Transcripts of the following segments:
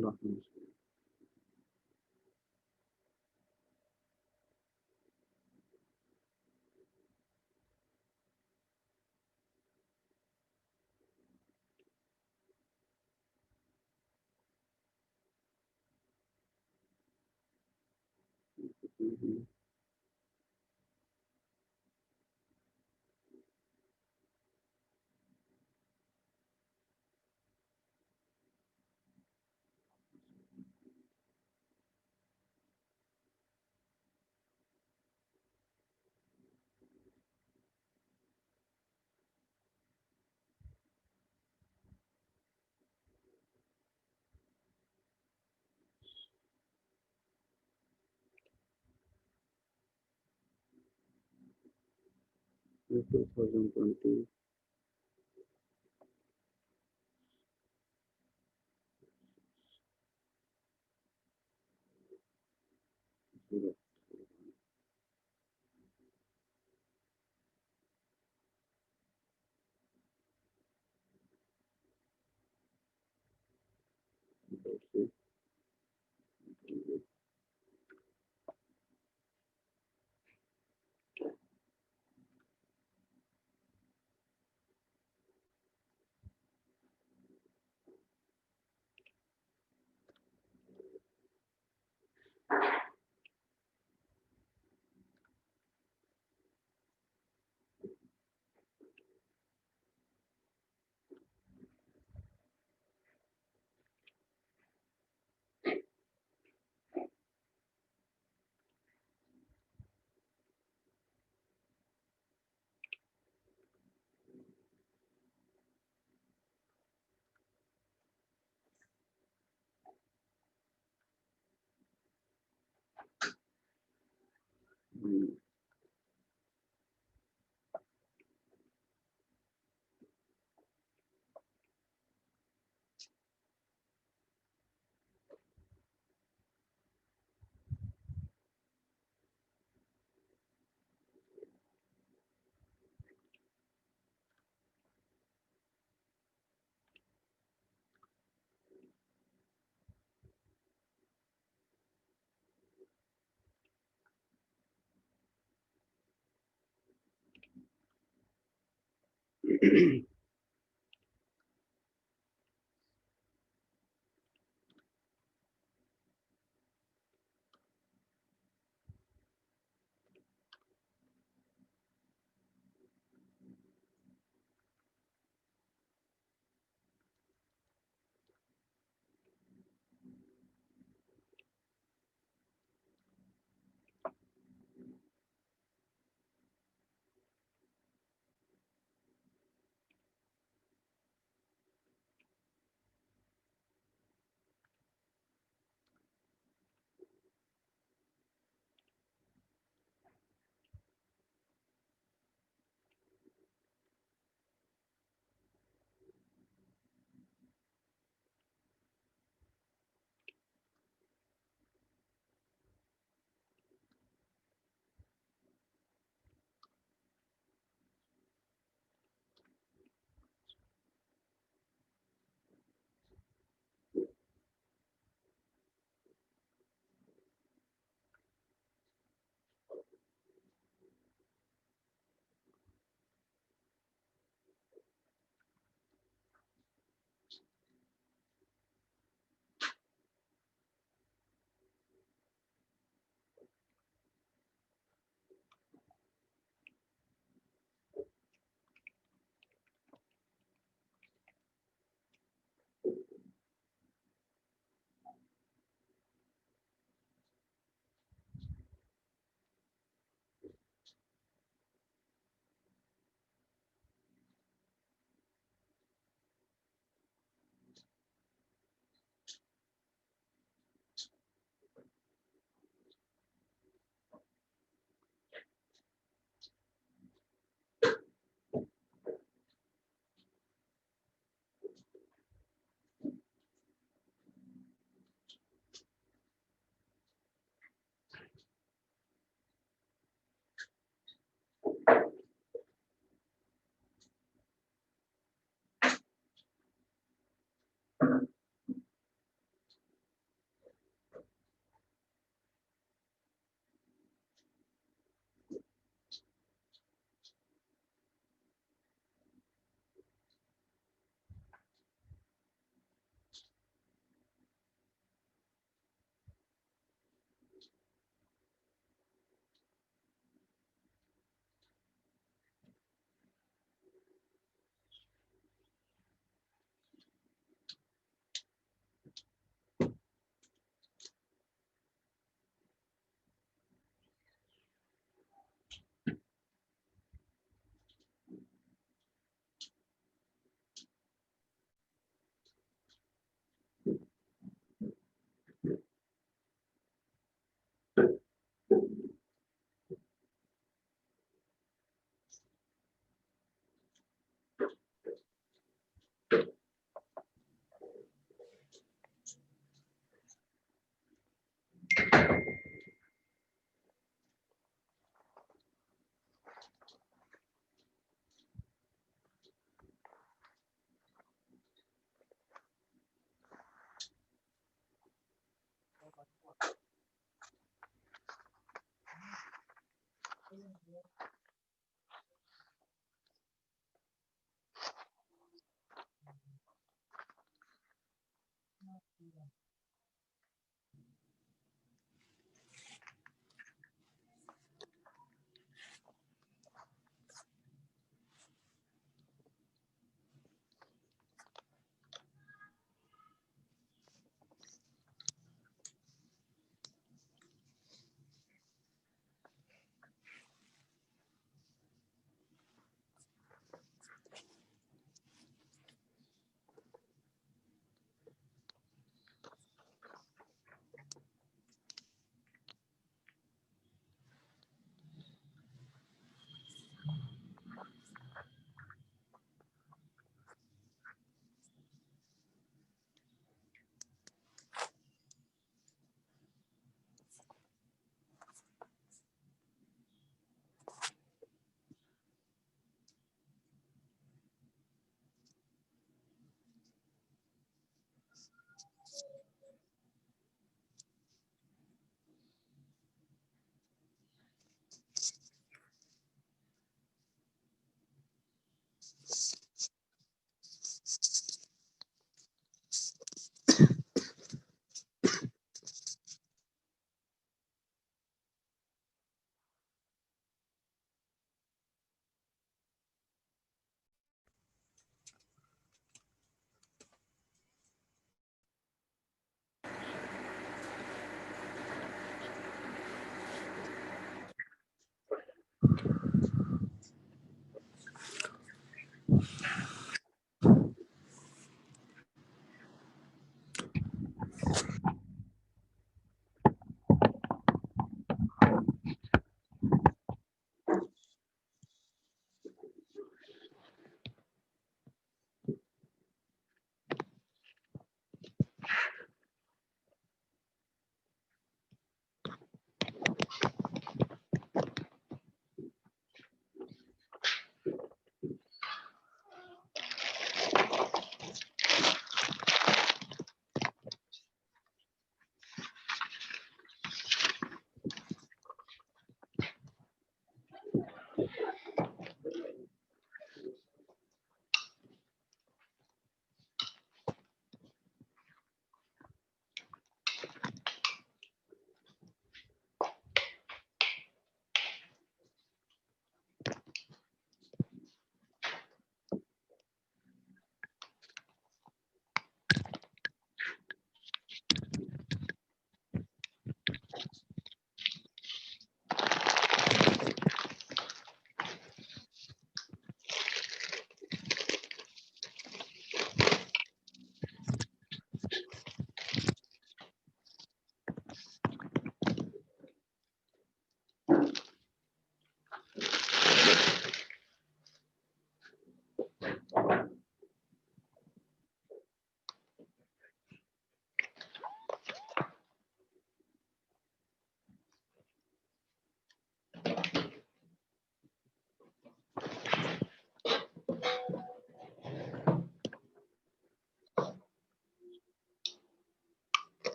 अल्लाह हाफ़िज़। हुँ, हुँ। ये 2020 ज़ीरो से हुँ,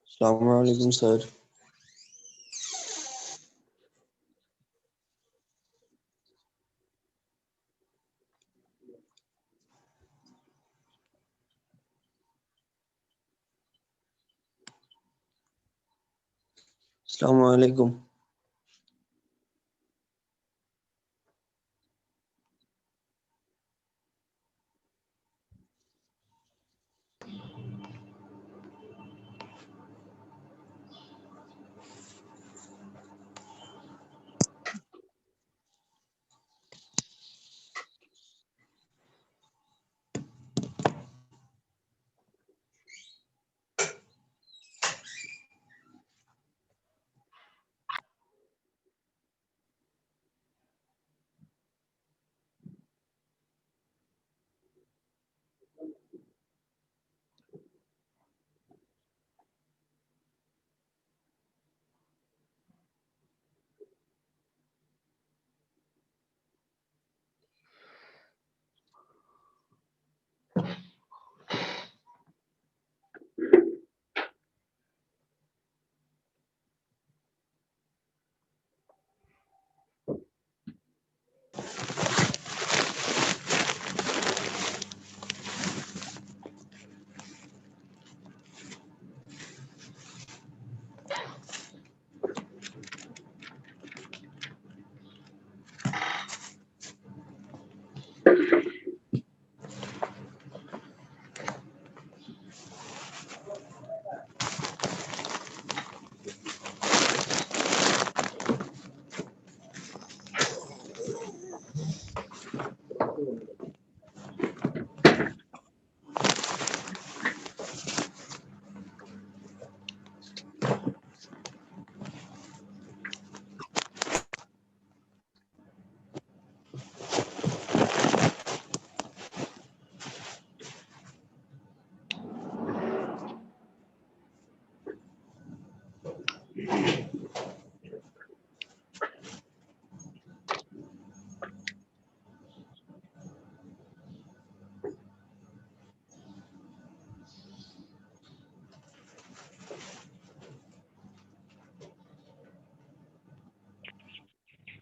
अस्सलाम वालेकुम सर। अस्सलाम वालेकुम।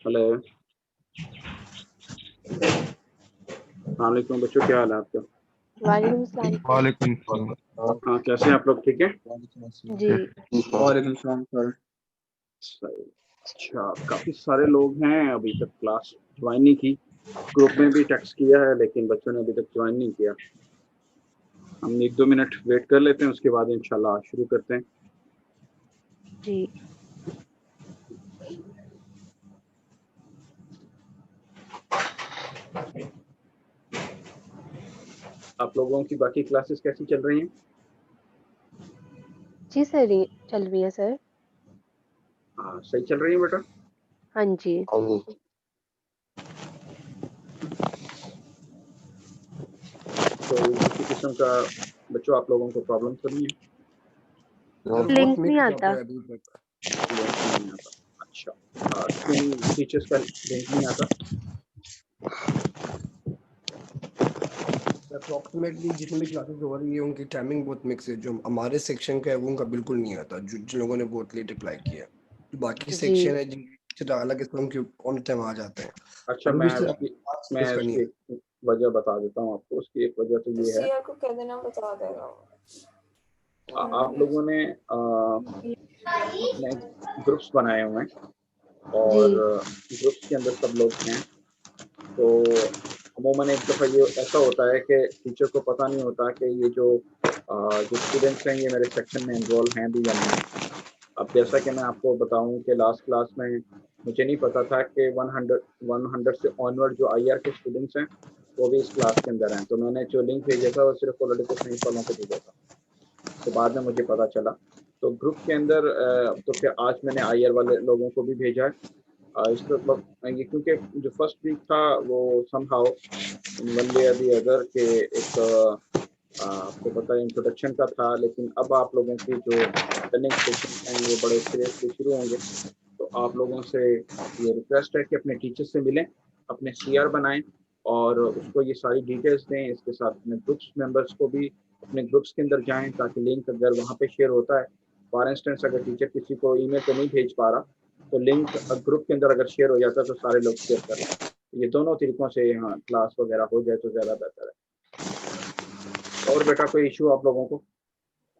हेलो, वालेकुम बच्चों, क्या हाल है आपका? वालेकुम सलाम। वालेकुम सलाम। हाँ, कैसे हैं आप लोग? ठीक है जी वालेकुम सलाम सर। सही। अच्छा, काफ़ी सारे लोग हैं अभी तक क्लास ज्वाइन नहीं की। ग्रुप में भी टेक्स्ट किया है लेकिन बच्चों ने अभी तक ज्वाइन नहीं किया। हम 1-2 मिनट वेट कर लेते हैं, उसके बाद इंशाल्लाह शुरू करते हैं। जी आप लोगों की बाकी क्लासेस कैसी चल रही हैं? जी सर, चल रही है सर। हाँ, सही चल रही है बेटा। हाँ जी। कोई किसी किस्म का बच्चों आप लोगों को प्रॉब्लम तो नहीं है? लिंक नहीं आता। लिंक नहीं आता। अच्छा, किन टीचर्स का लिंक नहीं आता? अप्रोक्सीमेटली जितनी भी क्लासेस हो रही है उनकी टाइमिंग बहुत मिक्स है। जो हमारे सेक्शन का है वो उनका बिल्कुल नहीं आता, जिन लोगों ने बहुत लेट अप्लाई किया है। जो बाकी जी सेक्शन है जिनके अलग किस्म के ऑन टाइम आ जाते हैं। अच्छा, अभी मैं भी उसकी एक वजह बता देता हूँ आपको। उसकी एक वजह तो ये है, सीआर को कह देना, बता देगा। आप लोगों ने अपने ग्रुप्स बनाए हुए हैं और जी ग्रुप्स के अंदर सब लोग हैं। तो अमूमन एक दफ़ा ये ऐसा होता है कि टीचर को पता नहीं होता कि ये जो स्टूडेंट्स हैं ये मेरे सेक्शन में इन्वॉल्व हैं भी या नहीं। अब जैसा कि मैं आपको बताऊं कि लास्ट क्लास में मुझे नहीं पता था कि 100 से ऑनवर्ड जो आईआर के स्टूडेंट्स हैं वो भी इस क्लास के अंदर हैं। तो मैंने जो लिंक भेजा था वो सिर्फ पॉलिटिकल साइंस वालों को भेजा था। तो बाद में मुझे पता चला। तो ग्रुप के अंदर तो फिर आज मैंने आईआर वाले लोगों को भी भेजा है। इस मतलब ये क्योंकि जो फर्स्ट वीक था वो somehow in one way the other के एक आपको पता है इंट्रोडक्शन का था, लेकिन अब आप लोगों की जो रनिंग सेशन हैं वो बड़े सीरियसली शुरू होंगे। तो आप लोगों से ये रिक्वेस्ट है कि अपने टीचर से मिलें, अपने सीआर बनाएं और उसको ये सारी डिटेल्स दें। इसके साथ अपने ग्रुप्स मेंबर्स को भी अपने ग्रुप्स के अंदर जाएं ताकि लिंक अगर वहाँ पे शेयर होता है, फॉर इंस्टेंस अगर टीचर किसी को ईमेल पे नहीं भेज पा रहा तो लिंक ग्रुप के अंदर अगर शेयर हो जाता है तो सारे लोग शेयर कर लें। ये दोनों तरीकों से यहाँ क्लास वगैरह हो जाए तो ज़्यादा बेहतर है। और बेटा कोई इशू आप लोगों को?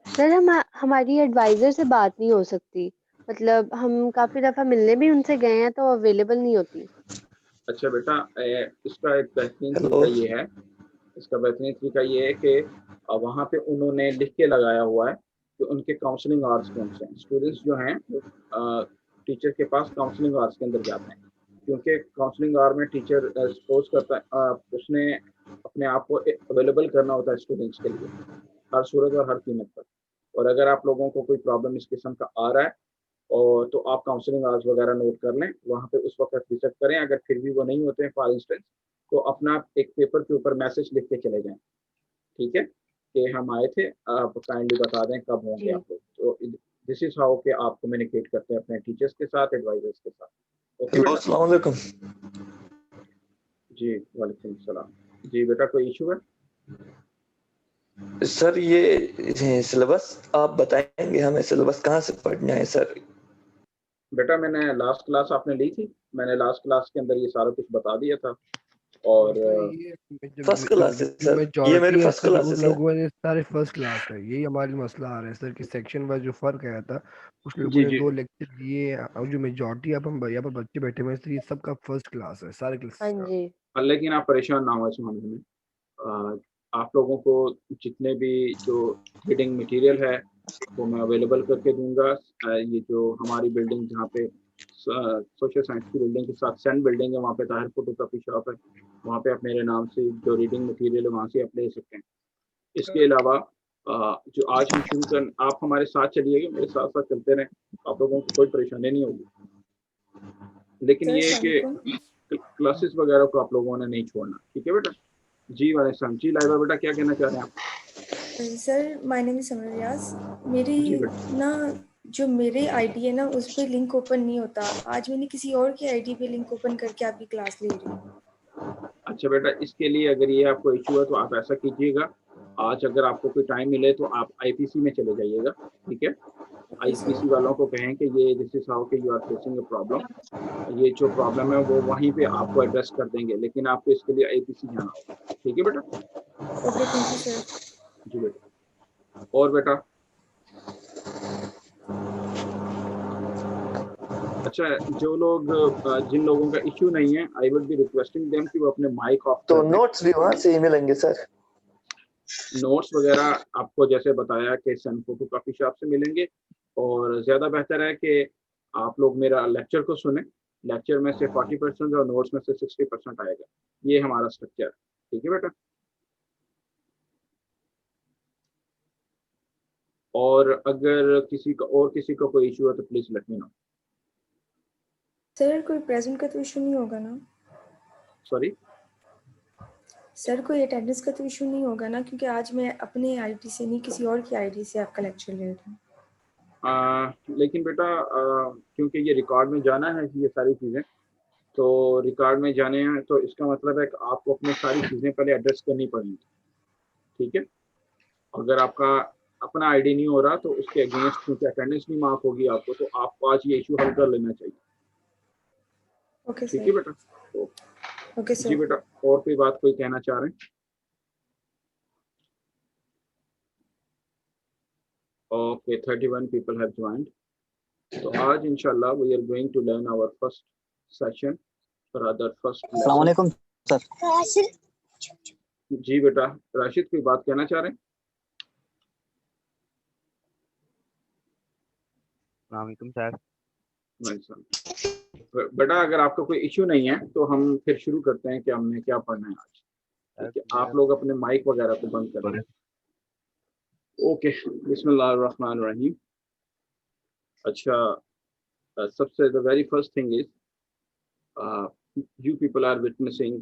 सर, हमारी एडवाइजर से बात नहीं हो सकती। मतलब हम काफी दफा मिलने भी उनसे गए हैं तो अवेलेबल नहीं होती। अच्छा बेटा, इसका एक बेहतरीन हेलो। तरीका ये है, इसका बेहतरीन तरीका ये है कि वहाँ पे उन्होंने लिख के लगाया हुआ है कि उनके काउंसलिंग आवर्स कौन से हैं। स्टूडेंट्स जो हैं वो टीचर के पास काउंसलिंग आवर्स के अंदर जाते हैं, क्योंकि काउंसलिंग आवर में टीचर सपोज करता है उसने अपने आप को अवेलेबल करना होता है स्टूडेंट्स के लिए हर सूरत और हर कीमत पर। और अगर आप लोगों को कोई प्रॉब्लम इस किस्म का आ रहा है और तो आप काउंसलिंग आवर्स वगैरह नोट कर लें, वहाँ पे उस वक्त विजिट करें। अगर फिर भी वो नहीं होते हैं फॉर इंस्टेंस तो अपना एक पेपर के ऊपर मैसेज लिख के चले जाएं, ठीक है, कि हम आए थे, आप काइंडली बता दें कब होंगे जी आप लोग। तो दिस इज हाउ के आप कम्युनिकेट करते हैं अपने टीचर्स के साथ, एडवाइजर्स के साथ। ओके हेलो, बेटा? अस्सलाम वालेकुम। जी वालेकुम सलाम। जी बेटा कोई इशू है? सर ये सिलेबस आप बताएंगे हमें, सिलेबस कहाँ से पढ़ना है सर? बेटा मैंने लास्ट क्लास आपने ली थी, मैंने लास्ट क्लास के अंदर ये सारा कुछ बता दिया था। और फर्स्ट क्लास है सर, ये मेरी मेजॉरिटी है फर्स्ट सर, क्लास है उन सर। लोगों ने सारे फर्स्ट क्लास है। यही हमारी मसला आ रहा है सर कि सेक्शन वाइज जो फर्क आया था, कुछ लोगों जी ने जी 2 लेक्चर दिए और जो मेजॉरिटी अब हम यहाँ पर बच्चे बैठे हुए हैं सर, ये सबका फर्स्ट क्लास है सारे हाँ क्लासेस का। जी लेकिन आप परेशान ना हो इस मामले में। आप लोगों को जितने भी जो रीडिंग मटेरियल है वो मैं अवेलेबल करके दूंगा। ये जो हमारी बिल्डिंग जहाँ पे सोशल साइंस की बिल्डिंग के साथ सेंट बिल्डिंग है, वहाँ पे ताहिर फोटो कॉपी शॉप है, वहाँ पे आप मेरे नाम से जो रीडिंग मटेरियल है वहाँ से आप ले सकते हैं। इसके अलावा जो आज हम शुरू कर, आप हमारे साथ चलिएगा, मेरे साथ साथ चलते रहें, आप लोगों को कोई परेशानी नहीं होगी। लेकिन सर ये है सलामकुम। कि क्लासेस वगैरह को आप लोगों ने नहीं छोड़ना, ठीक है बेटा? जी वालेकुम। जी लाइबा बेटा क्या कहना चाह रहे हैं आप? Sir my name is Samar Riyaz. मेरी जी बेटा। ना जो मेरे आईडी है ना उस पे लिंक ओपन नहीं होता। आज मैंने किसी और की आईडी पे लिंक ओपन करके आपकी क्लास ले रही हूँ। अच्छा बेटा, इसके लिए अगर ये आपको इशू है तो आप ऐसा कीजिएगा, आज अगर आपको कोई टाइम मिले तो आप आईपीसी में चले जाइएगा, ठीक है? आईपीसी वालों को कहें कि ये दिस इज हाउ के you are facing a problem, ये जो प्रॉब्लम है वो वहीं पे आपको एड्रेस कर देंगे, लेकिन आपको इसके लिए आईपीसी जाना होगा। ठीक है बेटा? Okay, thank you sir. जी बेटा। और बेटा अच्छा, जो लोग जिन लोगों का इश्यू नहीं है, I would be requesting them कि वो अपने माइक ऑफ तो कर दें। नोट्स भी वहां से ही मिलेंगे सर? नोट्स वगैरह आपको जैसे बताया कि सन फोटो कॉपी शॉप से मिलेंगे, और ज़्यादा बेहतर है कि आप लोग मेरा लेक्चर को सुने। लेक्चर में से 40% और नोट्स में से 60% आएगा। ये हमारा स्ट्रक्चर। ठीक है बेटा? और अगर किसी का कोई इशू है तो please let me know. Sir कोई प्रेजेंट का तो इशू नहीं होगा ना? सॉरी? सर कोई अटेंडेंस का तो इशू नहीं होगा ना, क्योंकि आज मैं अपने आईडी से नहीं किसी और की आईडी से आपका लेक्चर ले रही हूँ। लेकिन बेटा क्योंकि ये रिकॉर्ड में जाना है ये सारी चीज़ें, तो रिकॉर्ड में जाने हैं तो इसका मतलब है कि आपको अपनी सारी चीज़ें पहले एड्रेस करनी पड़ेंगी। ठीक है? अगर आपका अपना आईडी नहीं हो रहा तो उसके अगेंस्ट क्योंकि अटेंडेंस नहीं मार्क होगी आपको, तो आपको आज ये इशू हल कर लेना चाहिए। ओके ठीक है सर। बेटा? तो ओके जी सर। बेटा, और कोई बात कोई कहना चाह रहे हैं? Okay, 31 people have joined. तो आज इंशाल्लाह we are going to learn our first session, rather first lesson. अस्सलामुअलैकुम सर। जी बेटा, राशिद कोई बात कहना चाह रहे हैं? अस्सलामुअलैकुम सर। नहीं सर। बेटा अगर आपका कोई इश्यू नहीं है तो हम फिर शुरू करते हैं कि हमने क्या पढ़ना है आज। ठीक है? आप लोग अपने माइक वगैरह को बंद कर दें। ओके, बिस्मिल्लाहिर्रहमानिर्रहीम। अच्छा, सबसे the very first thing is you people are witnessing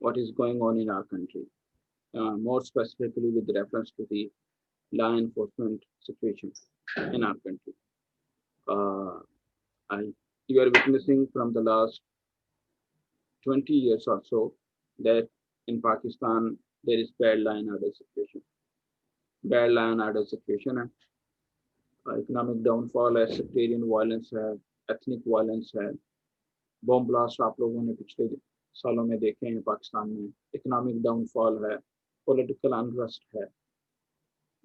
what is going on in our country, more specifically with reference to the law enforcement situation in our country. You are witnessing from the last 20 years or so that in Pakistan there is bad law and order situation. Bad law and order situation है, economic downfall है, sectarian violence है, ethnic violence है, bomb blast आप लोगों ने पिछले सालों में देखे हैं पाकिस्तान में, इकोनॉमिक डाउनफॉल है, पॉलिटिकल अनरेस्ट है।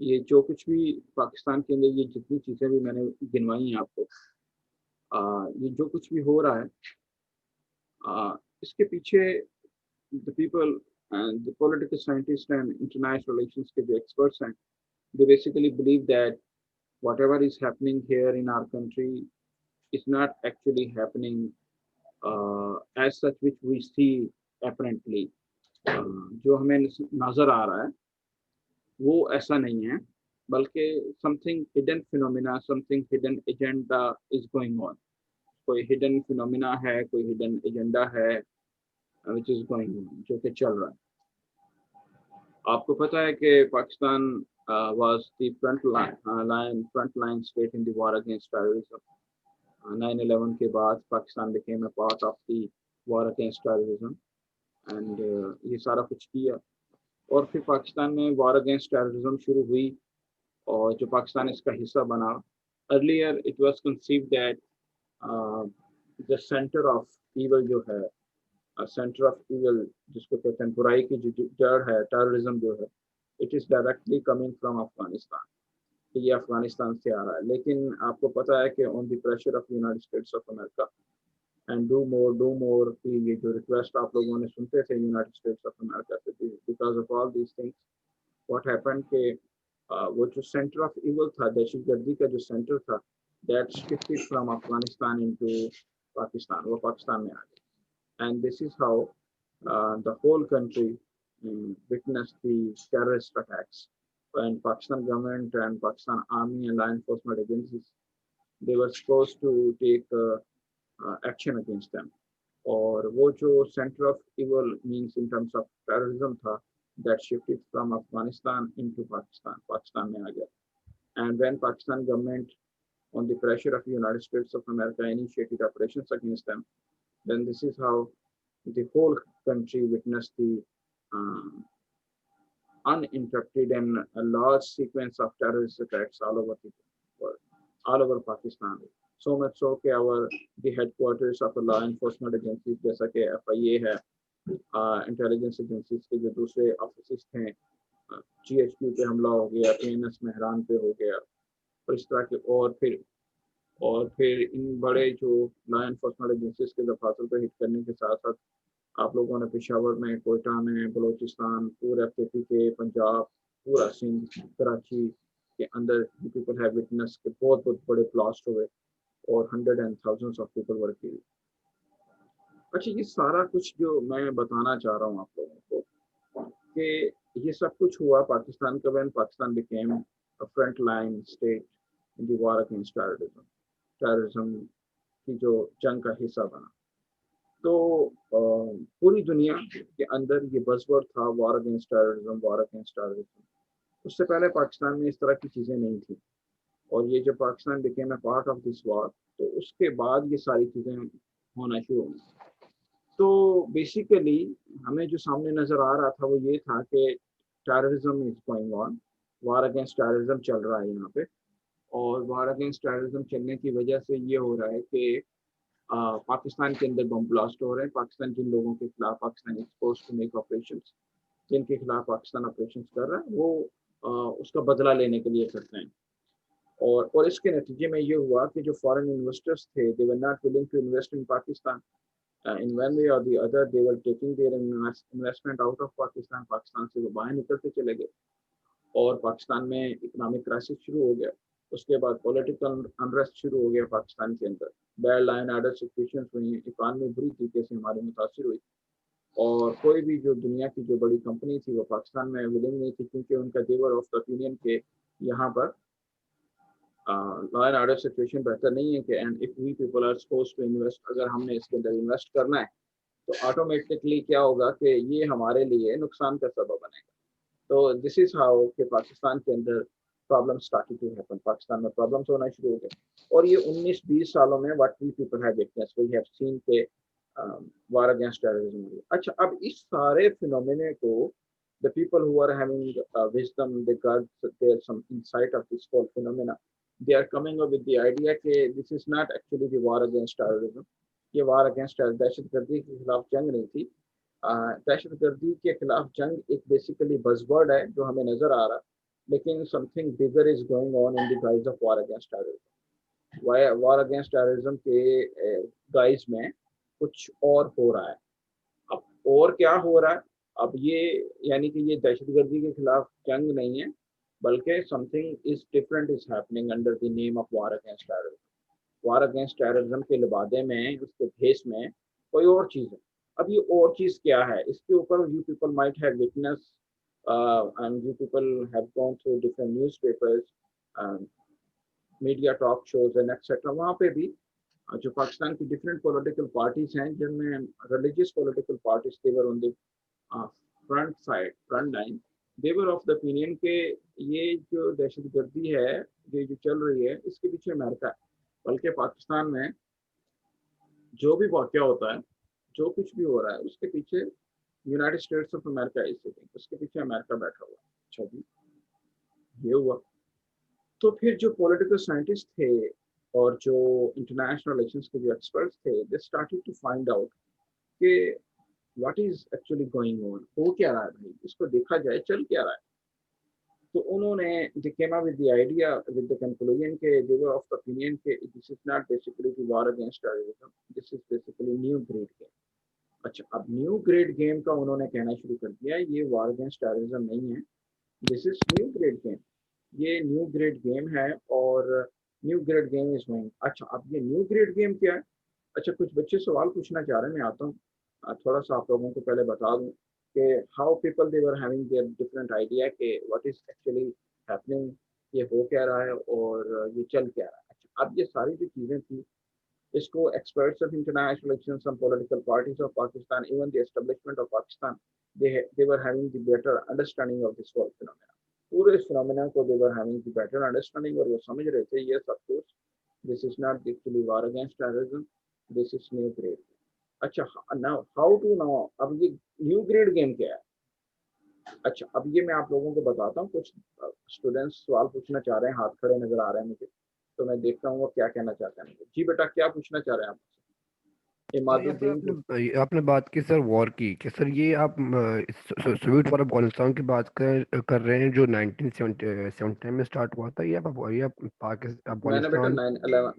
ये जो कुछ भी पाकिस्तान के अंदर ये जितनी चीज़ें भी मैंने गिनवाई हैं आपको, ये जो कुछ भी हो रहा है, इसके पीछे the people and the political scientist and international relations के जो एक्सपर्ट्स हैं, they basically believe that whatever is happening here in our country is not actually happening as such which we see apparently. जो हमें नज़र आ रहा है वो ऐसा नहीं है, बल्कि something hidden phenomena, something hidden agenda is going on. कोई हिडन फिनोमिना है, कोई हिडन एजेंडा है विच इज गोइंग ऑन, जो कि चल रहा है। आपको पता है कि Pakistan was the front line state in the war against terrorism. 9/11 के बाद Pakistan became a part of the war against terrorism and ये सारा कुछ किया, और फिर पाकिस्तान में war against terrorism शुरू हुई और जो पाकिस्तान इसका हिस्सा बना। Earlier it was conceived that the center of evil जो है, सेंटर ऑफ इविल जिसको कहते हैं, बुराई की जो जड़ है, टेररिज्म जो है, it is directly coming from Afghanistan. ये अफगानिस्तान से आ रहा है। लेकिन आपको पता है कि on the pressure of United States of America and do more की ये जो रिक्वेस्ट आप लोगों ने सुनते थे यूनाइटेड स्टेट्स ऑफ अमेरिका से, because of all these things what happened के वो जो सेंटर ऑफ इविल था, दहशतगर्दी का जो सेंटर था, that shifted from Afghanistan into Pakistan, वो पाकिस्तान में आ गया। And this is how the whole country witnessed the terrorist attacks when Pakistan government and Pakistan Army and law enforcement agencies, they were supposed to take action against them. और वो जो center of evil means in terms of terrorism था, that shifted from Afghanistan into Pakistan, Pakistan में आ गया। And when Pakistan government on the pressure of the United States of America initiated operations against them, then this is how the whole country witnessed the uninterrupted and a large sequence of terrorist attacks all over the world, all over Pakistan. So much so कि the headquarters of the law enforcement agencies जैसा कि FIA है, intelligence agencies के जो दूसरे office थे, GHQ पे हमला हो गया, ANS मेहरान पे हो गया, और इस तरह के और फिर इन बड़े जो लॉ एनफोर्समेंट एजेंसीज के दफातर को हिट करने के साथ साथ आप लोगों ने पेशावर में, कोयटा में, बलोचिस्तान, पूरा KP के, पंजाब, पूरा सिंध, कराची के अंदर पीपल हैव विटनेस के बहुत बहुत बड़े ब्लास्ट हुए और 100 and thousands of people were killed. अच्छा, ये सारा कुछ जो मैं बताना चाह रहा हूँ आप लोगों को कि ये सब कुछ हुआ पाकिस्तान का when Pakistan became a front line state in the war against terrorism की जो जंग का हिस्सा बना। तो पूरी दुनिया के अंदर ये बज़वर्ड था war against terrorism। उससे पहले पाकिस्तान में इस तरह की चीज़ें नहीं थी, और ये जब Pakistan became a part of this war तो उसके बाद ये सारी चीज़ें होना शुरू हुई। तो बेसिकली हमें जो सामने नज़र आ रहा था वो ये था कि terrorism is going on, war against terrorism चल रहा है यहाँ पे, और वार अगेंस्ट टेररिज्म चलने की वजह से ये हो रहा है कि पाकिस्तान के अंदर बम ब्लास्ट हो रहे हैं। पाकिस्तान जिन लोगों के खिलाफ Pakistan expose to make operations, जिनके खिलाफ पाकिस्तान ऑपरेशंस कर रहा है वो उसका बदला लेने के लिए करते हैं। और इसके नतीजे में ये हुआ कि जो फॉरेन इन्वेस्टर्स थे, they were not willing to invest in Pakistan. In one way or the other, they were taking their investment out of Pakistan। Pakistan से वो बाहर निकलते चले गए और पाकिस्तान में इकोनॉमिक क्राइसिस शुरू हो गया। उसके बाद पॉलिटिकल अनरेस्ट शुरू हो गया पाकिस्तान के अंदर, बैड लाइन ऑर्डर सिचुएशंस हुई, इकॉनमी बुरी तरीके से हमारी मुतासिर हुई, और कोई भी जो दुनिया की जो बड़ी कंपनी थी वो पाकिस्तान में विलिंग नहीं थी, क्योंकि उनका देवर ऑफ द ओपिनियन के यहाँ पर लॉ एंड ऑर्डर सिचुएशन बेहतर नहीं है कि and if we people are suppose to invest, अगर हमने इसके अंदर इन्वेस्ट करना है तो ऑटोमेटिकली क्या होगा कि ये हमारे लिए नुकसान का सबब बनेगा। तो दिस इज हाउ कि पाकिस्तान के अंदर problem started to happen, Pakistan में प्रॉब्लम्स होना शुरू हो गए। और ये 19-20 सालों में what we people have witness, we have seen के वार अगेंस्ट टेररिज्म। अच्छा, अब इस सारे फिनोमेना को the people who are having wisdom, they got there some insight of this whole phenomena, they are coming up with the idea कि this is not actually the war against terrorism। ये war against दहशतगर्दी के खिलाफ जंग नहीं थी। दहशतगर्दी के खिलाफ जंग एक बेसिकली बज़वर्ड है जो हमें नजर आ रहा, लेकिन something bigger is going on in the guys of war against terrorism। war against terrorism के गाइज में कुछ और हो रहा है। अब और क्या हो रहा है? अब ये यानी कि ये दहशतगर्दी के खिलाफ जंग नहीं है, बल्कि something is different is happening under the name of war against terrorism. War against terrorism के लिबादे में, उसके भेस में कोई और चीज़ है। अब ये और चीज़ क्या है, इसके ऊपर you people might have witness and you people have gone through different newspapers, media talk shows and etcetera. वहाँ पे भी जो पाकिस्तान की डिफरेंट पॉलिटिकल पार्टीज हैं, जिनमें religious political parties they were on the front side, front line, they were of the opinion के ये जो दहशतगर्दी है, ये जो चल रही है, इसके पीछे अमेरिका है। बल्कि पाकिस्तान में जो भी वाक़या होता है, जो कुछ भी हो रहा है, उसके पीछे United States of America is sitting, उसके पीछे अमेरिका बैठा हुआ। अच्छा जी, ये हुआ। तो फिर जो पॉलिटिकल साइंटिस्ट थे और जो इंटरनेशनल रिलेशंस के जो एक्सपर्ट्स थे, they started to find out कि what is actually going on, हो क्या रहा है भाई, इसको देखा जाए, चल क्या रहा है। तो उन्होंने they came up with the idea, with the conclusion के they were of the opinion के this is not basically the war against terrorism, this is basically new great game. अच्छा, अब न्यू ग्रेड गेम का उन्होंने कहना शुरू कर दिया, ये वार अगेंस्ट टेररिज्म नहीं है, this is new great game. ये न्यू ग्रेड गेम है और new great game is going. अच्छा, अब ये न्यू ग्रेड गेम क्या है? अच्छा, कुछ बच्चे सवाल पूछना चाह रहे हैं, मैं आता हूँ। थोड़ा सा आप लोगों को पहले बता दूं कि how people they were having their different idea के व्हाट इज एक्चुअली हैपनिंग, ये हो क्या रहा है और ये चल क्या रहा है। अच्छा, अब ये सारी जो चीज़ें थी, इसको experts of international relations, some political parties of Pakistan, even the establishment of Pakistan, they were having the better understanding of this whole phenomena. पूरे इस फिनोमेना को they were having the better understanding, और वो समझ रहे थे yes of course this is not actually war against terrorism, this is new great. अच्छा, now how to now, अब ये न्यू ग्रेड गेम क्या है? अच्छा, अब ये मैं आप लोगों को बताता हूँ, कुछ स्टूडेंट्स सवाल पूछना चाह रहे हैं, हाथ खड़े नजर आ रहे हैं मुझे, तो मैं देखता हूँ वो क्या कहना चाहते हैं मुझे। जी बेटा, क्या पूछना चाह रहे हैं आप? सर यहाँ पे इमादुद्दीन आपने बात की सर वॉर की, कि सर ये आप सोवियत वॉर अफगानिस्तान की बात कर रहे हैं जो 1979 में स्टार्ट हुआ था, या पाकिस्तान मैंने बेटा अफगानिस्तान?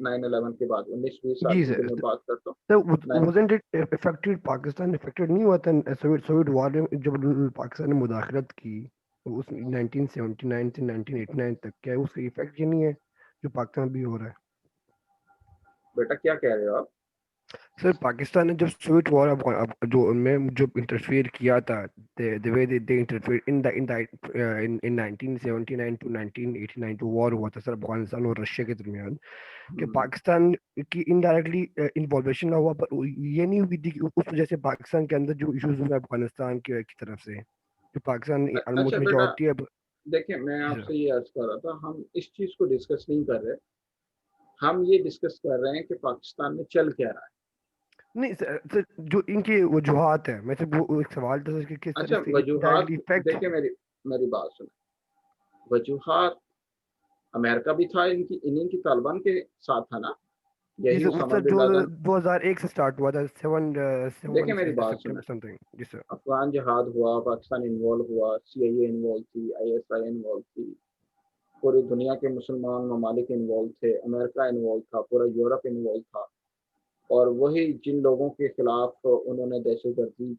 9/11 के बाद 19-20 साल जी की जो सर, मैं बात करता हूँ। Sir nine wasn't it affected, Pakistan affected नहीं हुआ था सोवियत वॉर में जब पाकिस्तान ने मुदाखलत की, तो उस 1979 से 1989 तक, क्या उसका इफेक्ट ये नहीं है जो पाकिस्तान भी हो रहा है? बेटा क्या कह रहे हो आप? सर पाकिस्तान ने जब सोवियत वॉर जो उनमें जो इंटरफेयर किया था, the way they interfered in 1979 to 1989 जो वॉर हुआ था सर अफगानिस्तान और रशिया के दरमियान, कि पाकिस्तान की इनडायरेक्टली इन्वॉल्वेशन ना हुआ, पर ये नहीं हुई थी कि उस वजह से पाकिस्तान के अंदर जो इश्यूज हुए अफगानिस्तान की तरफ से, जो पाकिस्तान ऑलमोस्ट अच्छा बेटा, मेजोरिटी अब। देखिए मैं जी सर। आपसे ये अर्ज कर रहा था, हम इस चीज को डिस्कस नहीं कर रहे, हम ये डिस्कस कर रहे हैं कि पाकिस्तान में चल क्या रहा है। नहीं सर, जो इनकी वजूहात है, मैं सिर्फ वो एक सवाल था सर कि सर अच्छा, इससे वजूहात, इनडायरेक्टली इफेक्ट। देखिए मेरी मेरी बात सुने। वजूहात, अमेरिका भी था इनकी, इन्हीं की तालिबान के साथ था ना, जी यही सर, वो उसामा सर बिन जो लादेन। 2001 से स्टार्ट हुआ था, देखिए 7 मेरी बात सुने, सितंबर समथिंग। जी सर। अफगान जहाद हुआ, पाकिस्तान इन्वॉल्व हुआ, सीआईए इन्वॉल्व थी, आईएसआई इन्वॉल्व थी, पूरी दुनिया के मुसलमान ममालिक इन्वॉल्व थे, अमेरिका इन्वॉल्व था, पूरा यूरोप इन्वॉल्व था। और वही जिन लोगों के खिलाफ उन्होंने दहशतगर्दी,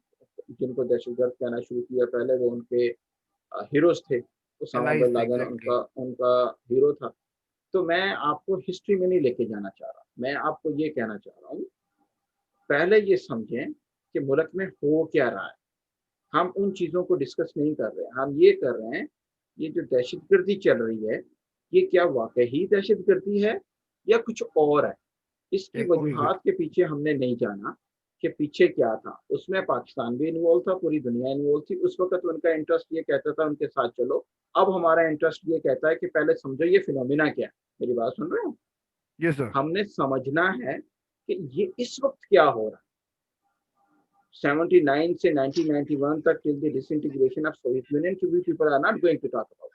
जिनको दहशतगर्द कहना शुरू किया, पहले वो उनके हीरोज थे। उसामा एलाइज बिन थे लादेन एग्जैक्टली। उनका उनका हीरो था। तो मैं आपको हिस्ट्री में नहीं लेके जाना चाह रहा, मैं आपको ये कहना चाह रहा हूँ, पहले ये समझें कि मुल्क में हो क्या रहा है। हम उन चीज़ों को डिस्कस नहीं कर रहे, हम ये कर रहे हैं, ये जो दहशतगर्दी चल रही है, ये क्या वाकई दहशतगर्दी है या कुछ और है। इसकी एक और वजूहात के पीछे हमने नहीं जाना कि पीछे क्या था। उसमें पाकिस्तान भी इन्वॉल्व था, पूरी दुनिया इन्वॉल्व थी। उस वक्त उनका इंटरेस्ट ये कहता था उनके साथ चलो, अब हमारा इंटरेस्ट ये कहता है कि पहले समझो ये फिनोमिना क्या है। मेरी बात सुन रहे हो? जी सर। हमने समझना है कि ये इस वक्त क्या हो रहा है। 79 से 1991 तक, till the disintegration of Soviet Union, we people are not going to talk about.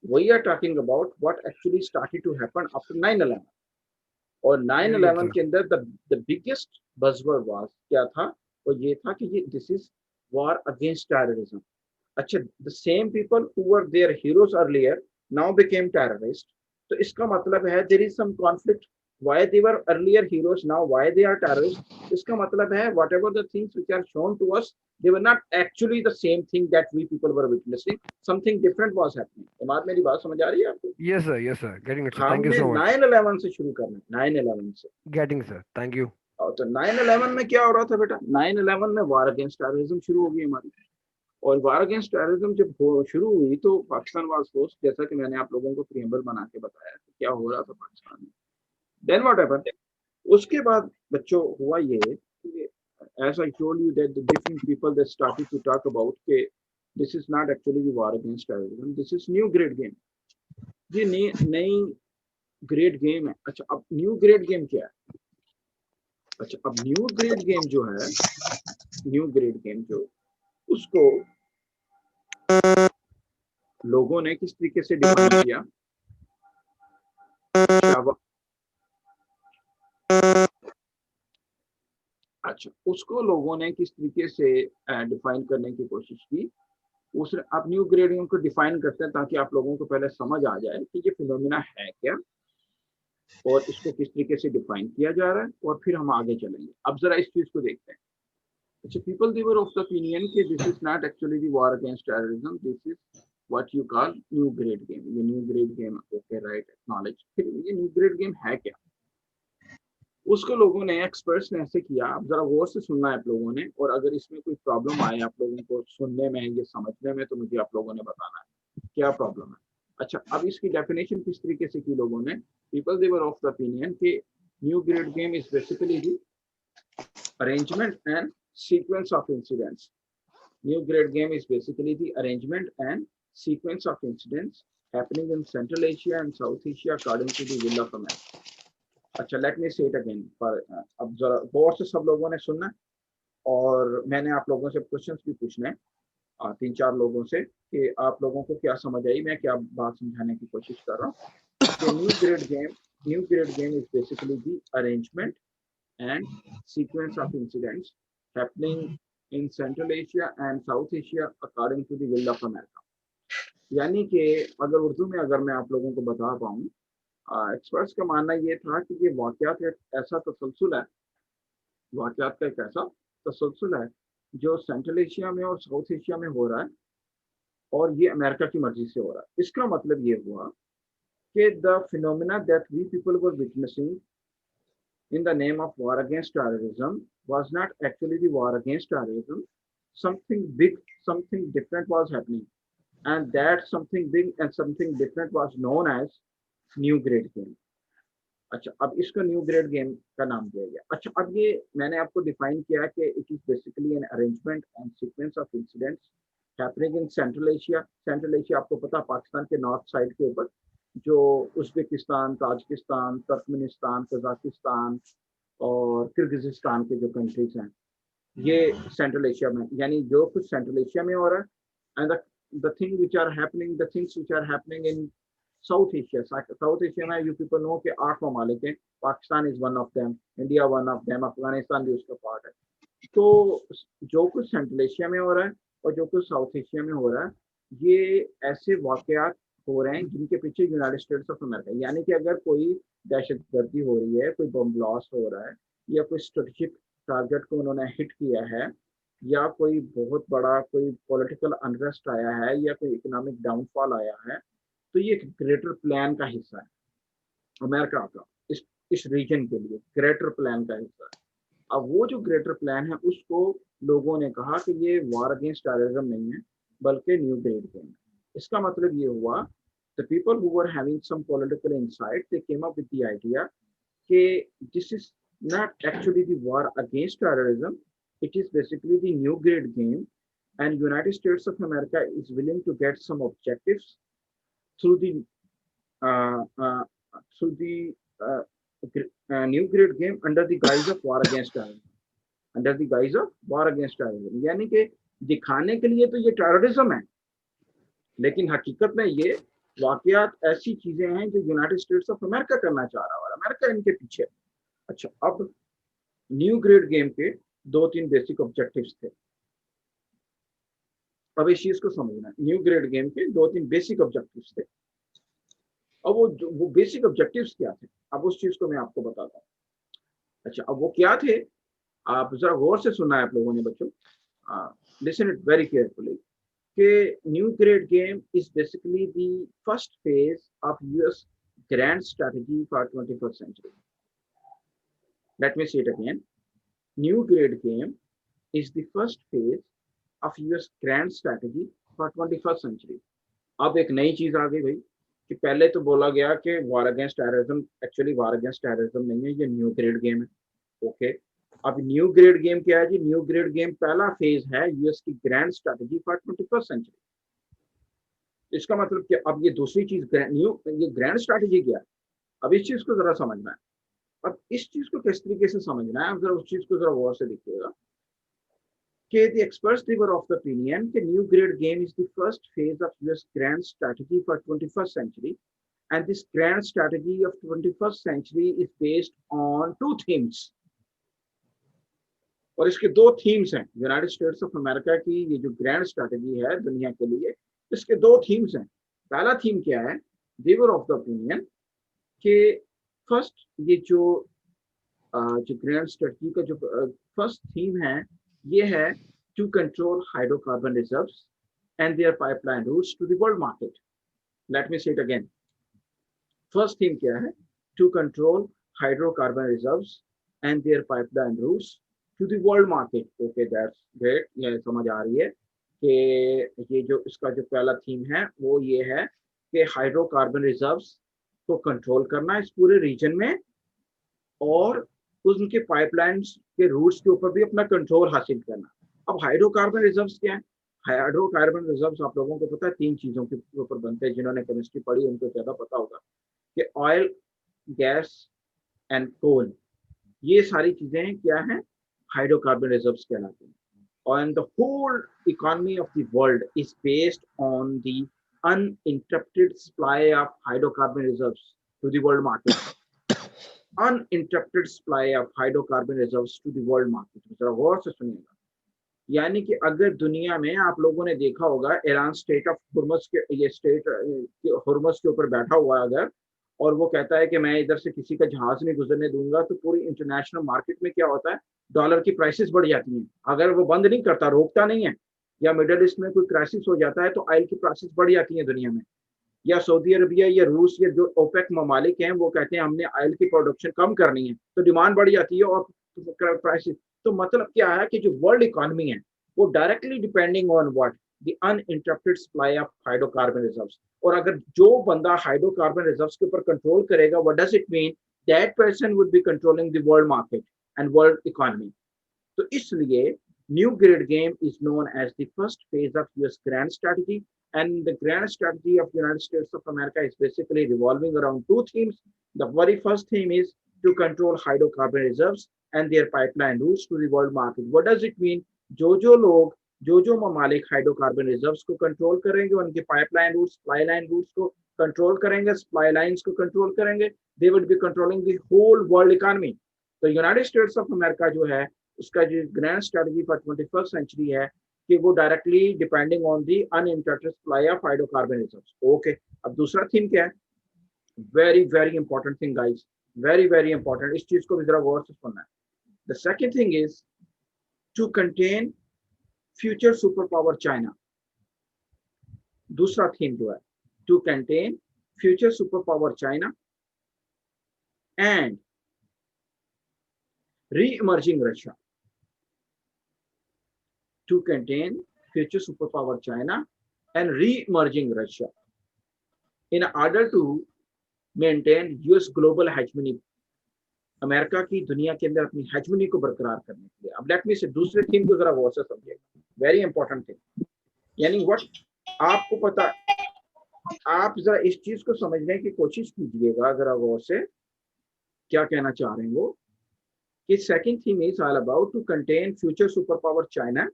We are talking about what actually started to happen after 9/11. और बिल्कुल 9/11 सर। के अंदर द बिगेस्ट बजवर्ड वाज क्या था? वो ये था कि ये this is war against terrorism. अच्छा, the same people who were their heroes earlier now became terrorist. तो इसका मतलब है there is some conflict, why they were earlier heroes, now why they are terrorist. इसका मतलब है whatever the things which are shown to us, they were not actually the same thing that we people were witnessing. Something different was happening. Imad, मेरी बात समझ आ रही है आपको? Yes sir, getting it sir, thank you हमने so much. 9/11 से शुरू करना है, 9/11 से। Getting sir, thank you. और तो 9/11 में क्या हो रहा था बेटा? 9/11 में वार अगेंस्ट टेररिज्म शुरू हो गई हमारी। और वार अगेंस्ट टेररिज्म जब शुरू हुई तो पाकिस्तान वाज फोर्स, जैसा कि मैंने आप लोगों को प्रीएम्बल बना के बताया कि क्या हो रहा था पाकिस्तान में। Then what happened? उसके बाद बच्चों हुआ ये कि as I told you that the different people that started to talk about कि this is not actually the war against terrorism, this is new grade game. ये नई ग्रेड गेम है। अच्छा, अब न्यू ग्रेड गेम क्या है? अच्छा, अब न्यू ग्रेड गेम जो है, न्यू ग्रेड गेम जो, उसको लोगों ने किस तरीके से डिफाइन किया? अच्छा, उसको लोगों ने किस तरीके से डिफाइन करने की कोशिश की? उसने आप न्यू ग्रेड गेम को डिफाइन करते हैं ताकि आप लोगों को पहले समझ आ जाए कि ये फिनोमिना है क्या और इसको किस तरीके से डिफाइन किया जा रहा है, और फिर हम आगे चलेंगे। अब जरा इस चीज को देखते हैं। अच्छा, people they were of the opinion कि this is not actually the war against terrorism, this is what you call new grade game. ये new grade game, okay, right, acknowledge। फिर ये new grade game है क्या? उसको लोगों ने, experts ने ऐसे किया। अब जरा गौर से सुनना है आप लोगों ने, और अगर इसमें कोई प्रॉब्लम आए आप लोगों को सुनने में, ये समझने में, तो मुझे आप लोगों ने बताना है क्या प्रॉब्लम है। अच्छा, अब इसकी डेफिनेशन किस तरीके से की लोगों ने? People they were of the opinion कि new great game is basically the arrangement and sequence of incidents. New grade game is basically the arrangement and sequence of incidents happening in Central Asia and South Asia according to the will of America. अच्छा, let me say it again पर अब जरा गौर से सब लोगों ने सुनना, और मैंने आप लोगों से क्वेश्चंस भी पूछने हैं। तीन चार लोगों से कि आप लोगों को क्या समझ आई, मैं क्या बात समझाने की कोशिश कर रहा हूँ कि new great game is basically the arrangement and sequence of incidents happening in Central Asia and South Asia according to the will of America. यानी कि अगर उर्दू में अगर मैं आप लोगों को बता पाऊँ, एक्सपर्ट्स का मानना ये था कि ये वाक़यात एक ऐसा तसलसल है, वाक़यात का एक ऐसा तसलसल है जो सेंट्रल एशिया में और साउथ एशिया में हो रहा है और ये अमेरिका की मर्जी से हो रहा है। इसका मतलब ये हुआ कि the phenomena that we people were witnessing in the name of war against terrorism was not actually the war against terrorism. Something big, something different was happening. And that something big and something different was known as new grade game. अच्छा, अब इसको new great game का नाम दिया गया। अच्छा, अब ये मैंने आपको डिफाइन किया कि it is basically an arrangement and sequence of incidents happening in central Asia. Central Asia आपको पता पाकिस्तान के नॉर्थ साइड के ऊपर जो उज़्बेकिस्तान, ताजिकिस्तान, तुर्कमेनिस्तान, कजाकिस्तान और किर्गिज़िस्तान के जो कंट्रीज हैं, ये सेंट्रल एशिया में, यानी जो कुछ सेंट्रल एशिया में हो रहा है and the things which are happening in South Asia में यू पीपल नो कि 8 ममालिक हैं, Pakistan is one of them, India one of them, Afghanistan भी उसका पार्ट है। तो जो कुछ सेंट्रल एशिया में हो रहा है और जो कुछ साउथ एशिया में हो रहा है, ये ऐसे वाकयात हो रहे हैं जिनके पीछे यूनाइटेड स्टेट्स ऑफ अमेरिका, यानी कि अगर कोई दहशतगर्दी हो रही है, कोई बम ब्लास्ट हो रहा है या कोई स्ट्रेटेजिक टारगेट को उन्होंने हिट किया है या कोई बहुत बड़ा कोई पॉलिटिकल अनरेस्ट आया है या कोई इकोनॉमिक डाउनफॉल आया है, तो ये एक ग्रेटर प्लान का हिस्सा है अमेरिका का, इस रीजन के लिए ग्रेटर प्लान का हिस्सा है। अब वो जो ग्रेटर प्लान है उसको लोगों ने कहा कि ये वार अगेंस्ट टेररिज्म नहीं है बल्कि न्यू ग्रेड गेम है। इसका मतलब ये हुआ the people who were having some political insight, they came up with the idea that this is not actually the war against terrorism, it is basically the new grade game, and United States of America is willing to get some objectives through the new grade game under the guise of war against terrorism, under the guise of war against terrorism। यानी कि दिखाने के लिए तो ये terrorism है, लेकिन हकीकत में ये वाकयात ऐसी चीजें हैं जो यूनाइटेड स्टेट्स ऑफ अमेरिका करना चाह रहा है और अमेरिका इनके पीछे। अच्छा, अब न्यू ग्रेड गेम के 2-3 बेसिक ऑब्जेक्टिव्स थे। अब इस चीज को समझना है, न्यू ग्रेड गेम के 2-3 बेसिक ऑब्जेक्टिव्स थे। अब वो बेसिक ऑब्जेक्टिव्स क्या थे, अब उस चीज को मैं आपको बताता हूँ। अच्छा, अब वो क्या थे, आप जरा गौर से सुनना है आप लोगों ने बच्चों, listen it very carefully. New grade game is basically the first phase of US grand strategy for 21st century. Let me say it again. New grade game is the first phase of US grand strategy for 21st century. अब एक नई चीज आ गई भाई कि पहले तो बोला गया कि war against terrorism, actually war against terrorism नहीं है, ये न्यू ग्रेड गेम है। ओके, अब न्यू ग्रेड गेम क्या है जी? न्यू ग्रेड गेम पहला फेज है यूएस की grand strategy for 21st century. इसका मतलब कि अब ये दूसरी चीज ये ग्रैंड स्ट्रेटजी क्या है, अब इस चीज को जरा समझना है। अब इस चीज को किस तरीके से समझना है, अब जरा उस चीज को जरा गौर से देखिएगा कि the experts they were of the opinion कि new grade game is the first phase of US grand strategy for 21st century, and this grand strategy of 21st century is based on 2 themes। और इसके 2 themes हैं United States of America की, ये जो grand strategy है दुनिया के लिए, इसके 2 थीम्स हैं। पहला थीम क्या है, दे वर ऑफ द ओपिनियन कि फर्स्ट ये जो ग्रैंड स्ट्रैटेजी का जो फर्स्ट थीम है ये है to control hydrocarbon reserves and their pipeline routes to the world market. Let me say it again, first theme क्या है, to control hydrocarbon reserves and their pipeline routes to the world market. Okay, that's great, ये समझ आ रही है कि ये जो इसका जो पहला थीम है वो ये है कि हाइड्रोकार्बन रिजर्व्स को कंट्रोल करना इस पूरे रीजन में और उनके पाइपलाइंस के रूट्स के ऊपर भी अपना कंट्रोल हासिल करना। अब हाइड्रोकार्बन रिजर्व्स क्या है? हाइड्रोकार्बन रिजर्व्स आप लोगों को पता है 3 चीजों के ऊपर बनते हैं, जिन्होंने केमिस्ट्री पढ़ी उनको ज्यादा पता होगा कि ऑयल, गैस एंड कोल, ये सारी चीजें क्या हैं, हाइड्रोकार्बन रिजर्व्स कहलाती हैं। and the whole economy of the world is based on the uninterrupted supply of hydrocarbon reserves to the world market. Uninterrupted supply of hydrocarbon reserves to the world market. जरा गौर से सुनिएगा, यानी कि अगर दुनिया में आप लोगों ने देखा होगा ईरान स्टेट ऑफ हुर्मुज के ये स्टेट हुर्मुज के ऊपर बैठा हुआ है अगर, और वो कहता है कि मैं इधर से किसी का जहाज नहीं गुजरने दूंगा, तो पूरी इंटरनेशनल मार्केट में क्या होता है, डॉलर की प्राइसेस बढ़ जाती हैं। अगर वो बंद नहीं करता, रोकता नहीं है, या मिडल ईस्ट में कोई क्राइसिस हो जाता है तो ऑयल की प्राइसेस बढ़ जाती हैं दुनिया में। या सऊदी अरबिया या रूस या जो ओपेक ममालिक हैं वो कहते हैं हमने ऑयल की प्रोडक्शन कम करनी है, तो डिमांड बढ़ जाती है और प्राइसेस। तो मतलब क्या है कि जो वर्ल्ड इकोनॉमी है वो directly depending on what, the uninterrupted supply of hydrocarbon reserves. और अगर जो बंदा हाइड्रोकार्बन रिजर्व्स के ऊपर कंट्रोल करेगा, what does it mean, that person would be controlling the world market and world economy. तो इसलिए new great game is known as the first phase of US grand strategy, and the grand strategy of United States of America is basically revolving around two themes. The very first theme is to control hydrocarbon reserves and their pipeline routes to the world market. What does it mean? जो लोग जो ममालिक hydrocarbon reserves को control करेंगे, उनके pipeline routes, supply line routes को control करेंगे, supply lines को कंट्रोल करेंगे, they would be controlling the whole world economy. तो यूनाइटेड स्टेट्स ऑफ अमेरिका जो है उसका जो grand strategy for 21st century है कि वो directly depending on the uninterrupted supply of hydrocarbon reserves. Okay, अब दूसरा थीम क्या है? Very very important thing guys, very very important, इस चीज को भी जरा गौर से सुनना है। The second thing is to contain future super power China. दूसरा थीम जो है to contain future super power China and re-emerging Russia. To contain future superpower China and re-emerging Russia in order to maintain US global hegemony, America की दुनिया के अंदर अपनी hegemony को बरकरार करने के लिए। अब लेट मी से दूसरे थीम को जरा गौर से समझिएगा, वेरी इंपॉर्टेंट थिंग। यानी व्हाट आपको पता, आप जरा इस चीज को समझने की कोशिश कीजिएगा जरा गौर से, क्या कहना चाह रहे हैं वो, कि second theme is all about to contain future super power China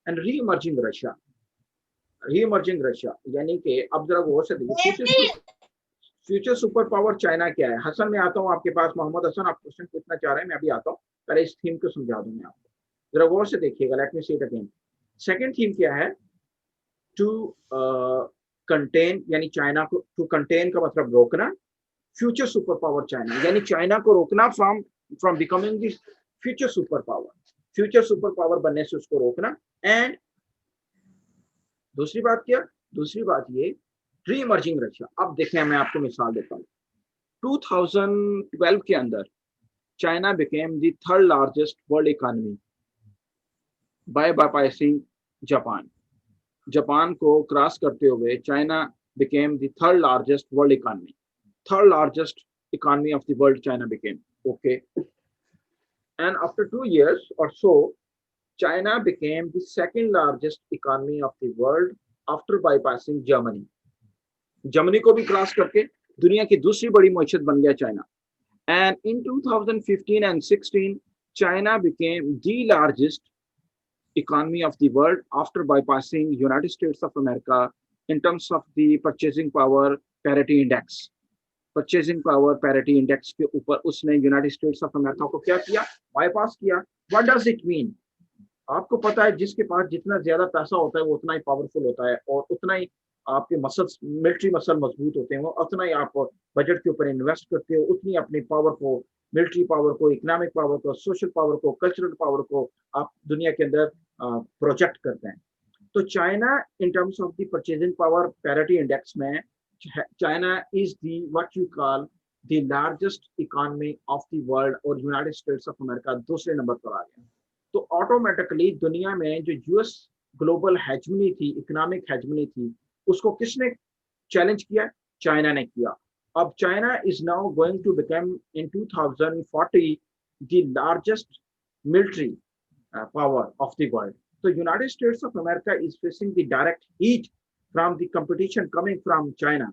and re-emerging Russia. Re-emerging Russia यानी कि अब जरा गौर से देखिए फ्यूचर सुपर पावर चाइना क्या है। हसन, मैं आता हूँ आपके पास, मोहम्मद हसन आप क्वेश्चन पूछना चाह रहे हैं, मैं अभी आता हूँ, पहले इस थीम को समझा दूं मैं आपको, जरा गौर से देखिएगा। Let me see it again. Second theme क्या है? टू कंटेन, यानी चाइना को, टू कंटेन का मतलब रोकना, फ्यूचर सुपर पावर चाइना यानी चाइना को रोकना from becoming this future super power, future super power बनने से उसको रोकना। एंड दूसरी बात क्या? दूसरी बात ये री-इमर्जिंग रशिया। अब देखें, मैं आपको मिसाल देता हूँ। 2012 के अंदर China became the third largest world economy bye bypassing Japan. Japan को क्रॉस करते हुए China became the third largest world economy, third largest economy of the world China became. Okay, and after 2 years or so China became the second largest economy of the world after bypassing Germany. Germany को भी cross करके दुनिया की दूसरी बड़ी मईशत बन गया China. And in 2015 and 16 China became the largest economy of the world after bypassing United States of America in terms of the purchasing power parity index. Purchasing power parity index के ऊपर उसने यूनाइटेड स्टेट्स ऑफ अमेरिका को क्या किया? Bypass किया। What does it mean? आपको पता है जिसके पास जितना ज्यादा पैसा होता है वो उतना ही पावरफुल होता है, और उतना ही आपके मसल्स, मिलिट्री मसल मजबूत होते हैं, वो उतना ही आप बजट के ऊपर इन्वेस्ट करते हो, उतनी अपनी पावर को, मिलिट्री पावर को, इकोनॉमिक पावर को, सोशल पावर को, कल्चरल पावर को आप दुनिया के अंदर प्रोजेक्ट करते हैं। तो China in terms of the purchasing power parity index में China is the what you call the largest economy of the world, और यूनाइटेड स्टेट्स ऑफ अमेरिका दूसरे नंबर पर आ गया। तो ऑटोमेटिकली दुनिया में जो यूएस ग्लोबल हेजमनी थी, इकोनॉमिक हेजमनी थी, उसको किसने चैलेंज किया? चाइना ने किया। अब China is now going to become in 2040 the largest military power of the world. तो United States of America is facing the direct heat from the competition coming from China,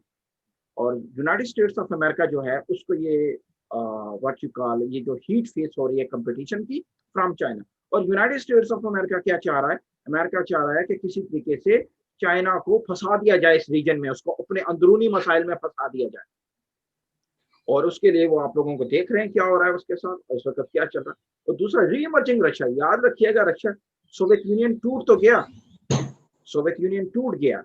और United States of America जो है उसको ये what you call, ये जो heat face हो रही है कंपटीशन की फ्रॉम चाइना, और यूनाइटेड स्टेट्स ऑफ अमेरिका क्या चाह रहा है? अमेरिका चाह रहा है कि किसी तरीके से चाइना को फंसा दिया जाए इस रीजन में, उसको अपने अंदरूनी मसाइल में फंसा दिया जाए। और उसके लिए वो आप लोगों को देख रहे हैं क्या हो रहा है उसके साथ इस वक्त क्या चल रहा है। और दूसरा री इमर्जिंग रशिया, याद रखिएगा रशिया, सोवियत यूनियन टूट तो गया, सोवियत यूनियन टूट गया,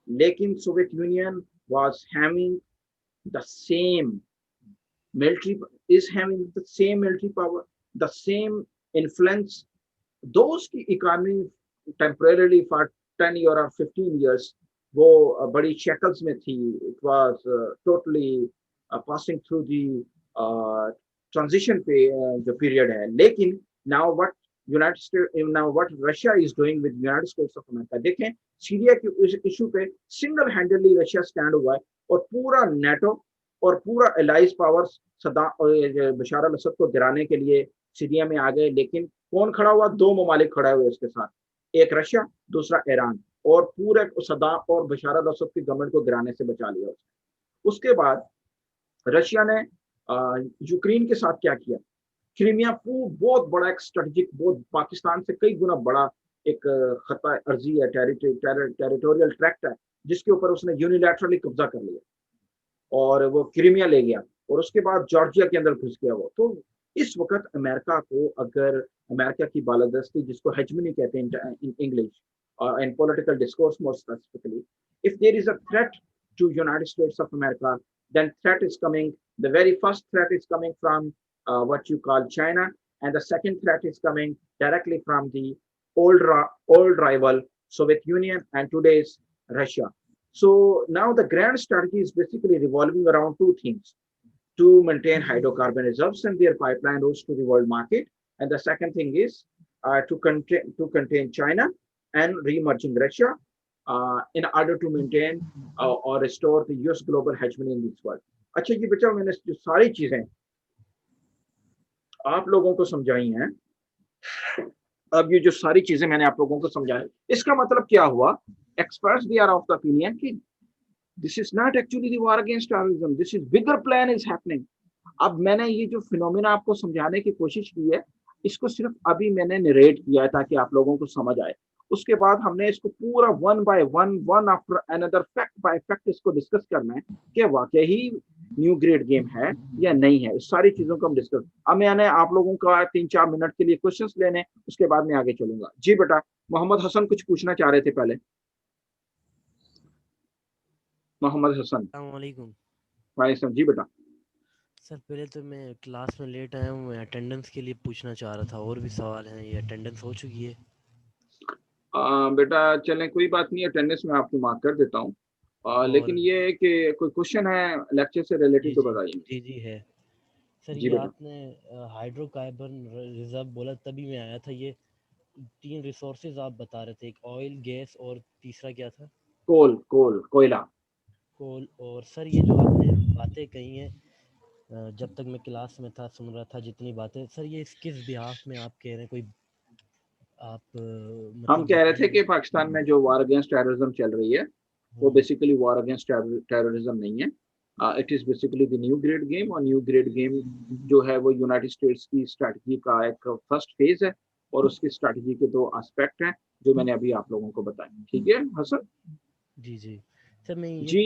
लेकिन Soviet union was having the same military, is having the same military power, the same influence. Those की economy temporarily for 10 year or 15 years वो बड़ी shackles में थी. It was totally passing through the transition जो period है. लेकिन now what United States, now what Russia is doing with United States of America, देखें Syria के इशू पे सिंगल हैंडली रशिया स्टैंड हुआ है और पूरा नेटो और पूरा एलाइज पावर्स बशार अल असद को गिराने के लिए सीरिया में आ गए। लेकिन कौन खड़ा हुआ? दो ममालिक खड़ा हुए उसके साथ, एक रशिया, दूसरा ईरान, और पूरे सद्दाम और बशार अल असद की गवर्नमेंट को गिराने से बचा लिया उसने। उसके बाद रशिया ने यूक्रेन के साथ क्या किया? क्रीमिया बहुत बड़ा एक स्ट्रेटेजिक, बहुत पाकिस्तान से कई गुना बड़ा एक खता अर्जी है, टेरिटोरियल ट्रैक्ट है, जिसके ऊपर उसने यूनिलैटरली कब्जा कर लिया और वो क्रीमिया ले गया और उसके बाद जॉर्जिया के अंदर घुस गया वो। तो इस वक्त अमेरिका को, अगर अमेरिका की बालादस्ती, जिसको हेजमनी कहते हैं in English in political discourse more specifically, if there is a threat to United States of America, then threat is coming, the very first threat is coming from what you call China, and the second threat is coming directly from the old rival Soviet Union and today's Russia. So now the grand strategy is basically revolving around two things: to maintain hydrocarbon reserves and their pipeline routes to the world market, and the second thing is to contain China and re-emerging Russia in order to maintain or restore the US global hegemony in this world. अच्छा जी बच्चा, मैंने जो सारी चीजें आप लोगों को समझाई हैं, अब ये जो सारी चीजें मैंने आप लोगों को समझाई, इसका मतलब क्या हुआ? Experts they are of the opinion कि this is not actually the war against terrorism, this is bigger plan is happening. अब मैंने ये जो फिनोमिना आपको समझाने की कोशिश की है, इसको सिर्फ अभी मैंने नरेट किया है ताकि आप लोगों को समझ आए। उसके बाद हमने इसको पूरा one by one after another, fact bye fact इसको डिस्कस करना है कि वाकई ही न्यू ग्रेड गेम है या नहीं है। इस सारी चीजों को हम डिस्कस, अब मैंने आप लोगों का 3-4 मिनट के लिए क्वेश्चंस लेने, उसके बाद मैं आगे चलूंगा। जी बेटा, मोहम्मद हसन कुछ पूछना चाह रहे थे पहले। मोहम्मद हसन। अस्सलामुअलैकुम। वालेकुम जी बेटा। सर पहले तो मैं क्लास में लेट आया हूँ, मैं अटेंडेंस के लिए पूछना चाह रहा था, और भी सवाल हैं। ये अटेंडेंस हो चुकी है? बेटा चलें कोई बात नहीं, अटेंडेंस में आपको मार्क कर देता हूँ, लेकिन ये है कि कोई क्वेश्चन है लेक्चर से रिलेटेड तो बताइए। जी जी है सर। जी ये बेटा। आपने हाइड्रोकार्बन रिजर्व बोला तभी मैं आया था। ये 3 रिसोर्सेज आप बता रहे थे, एक ऑयल, गैस और तीसरा क्या था? कोयला। कोल। और सर ये जो आपने बातें कही हैं, जब तक मैं क्लास में था सुन रहा था जितनी बातें, सर ये किस बिहाफ में आप कह रहे हैं? कोई आप हम कह रहे थे कि पाकिस्तान में जो वार अगेंस्ट टेररिज्म चल रही है वो बेसिकली वार अगेंस्ट टेररिज्म नहीं है, it is basically the new great game. और न्यू ग्रेड गेम जो है वो यूनाइटेड स्टेट्स की स्ट्रैटेजी का एक फर्स्ट फेज है और उसकी स्ट्रैटेजी के 2 एस्पेक्ट हैं जो मैंने अभी आप लोगों को बताए। ठीक है हसन जी जी सर। मैं ये जी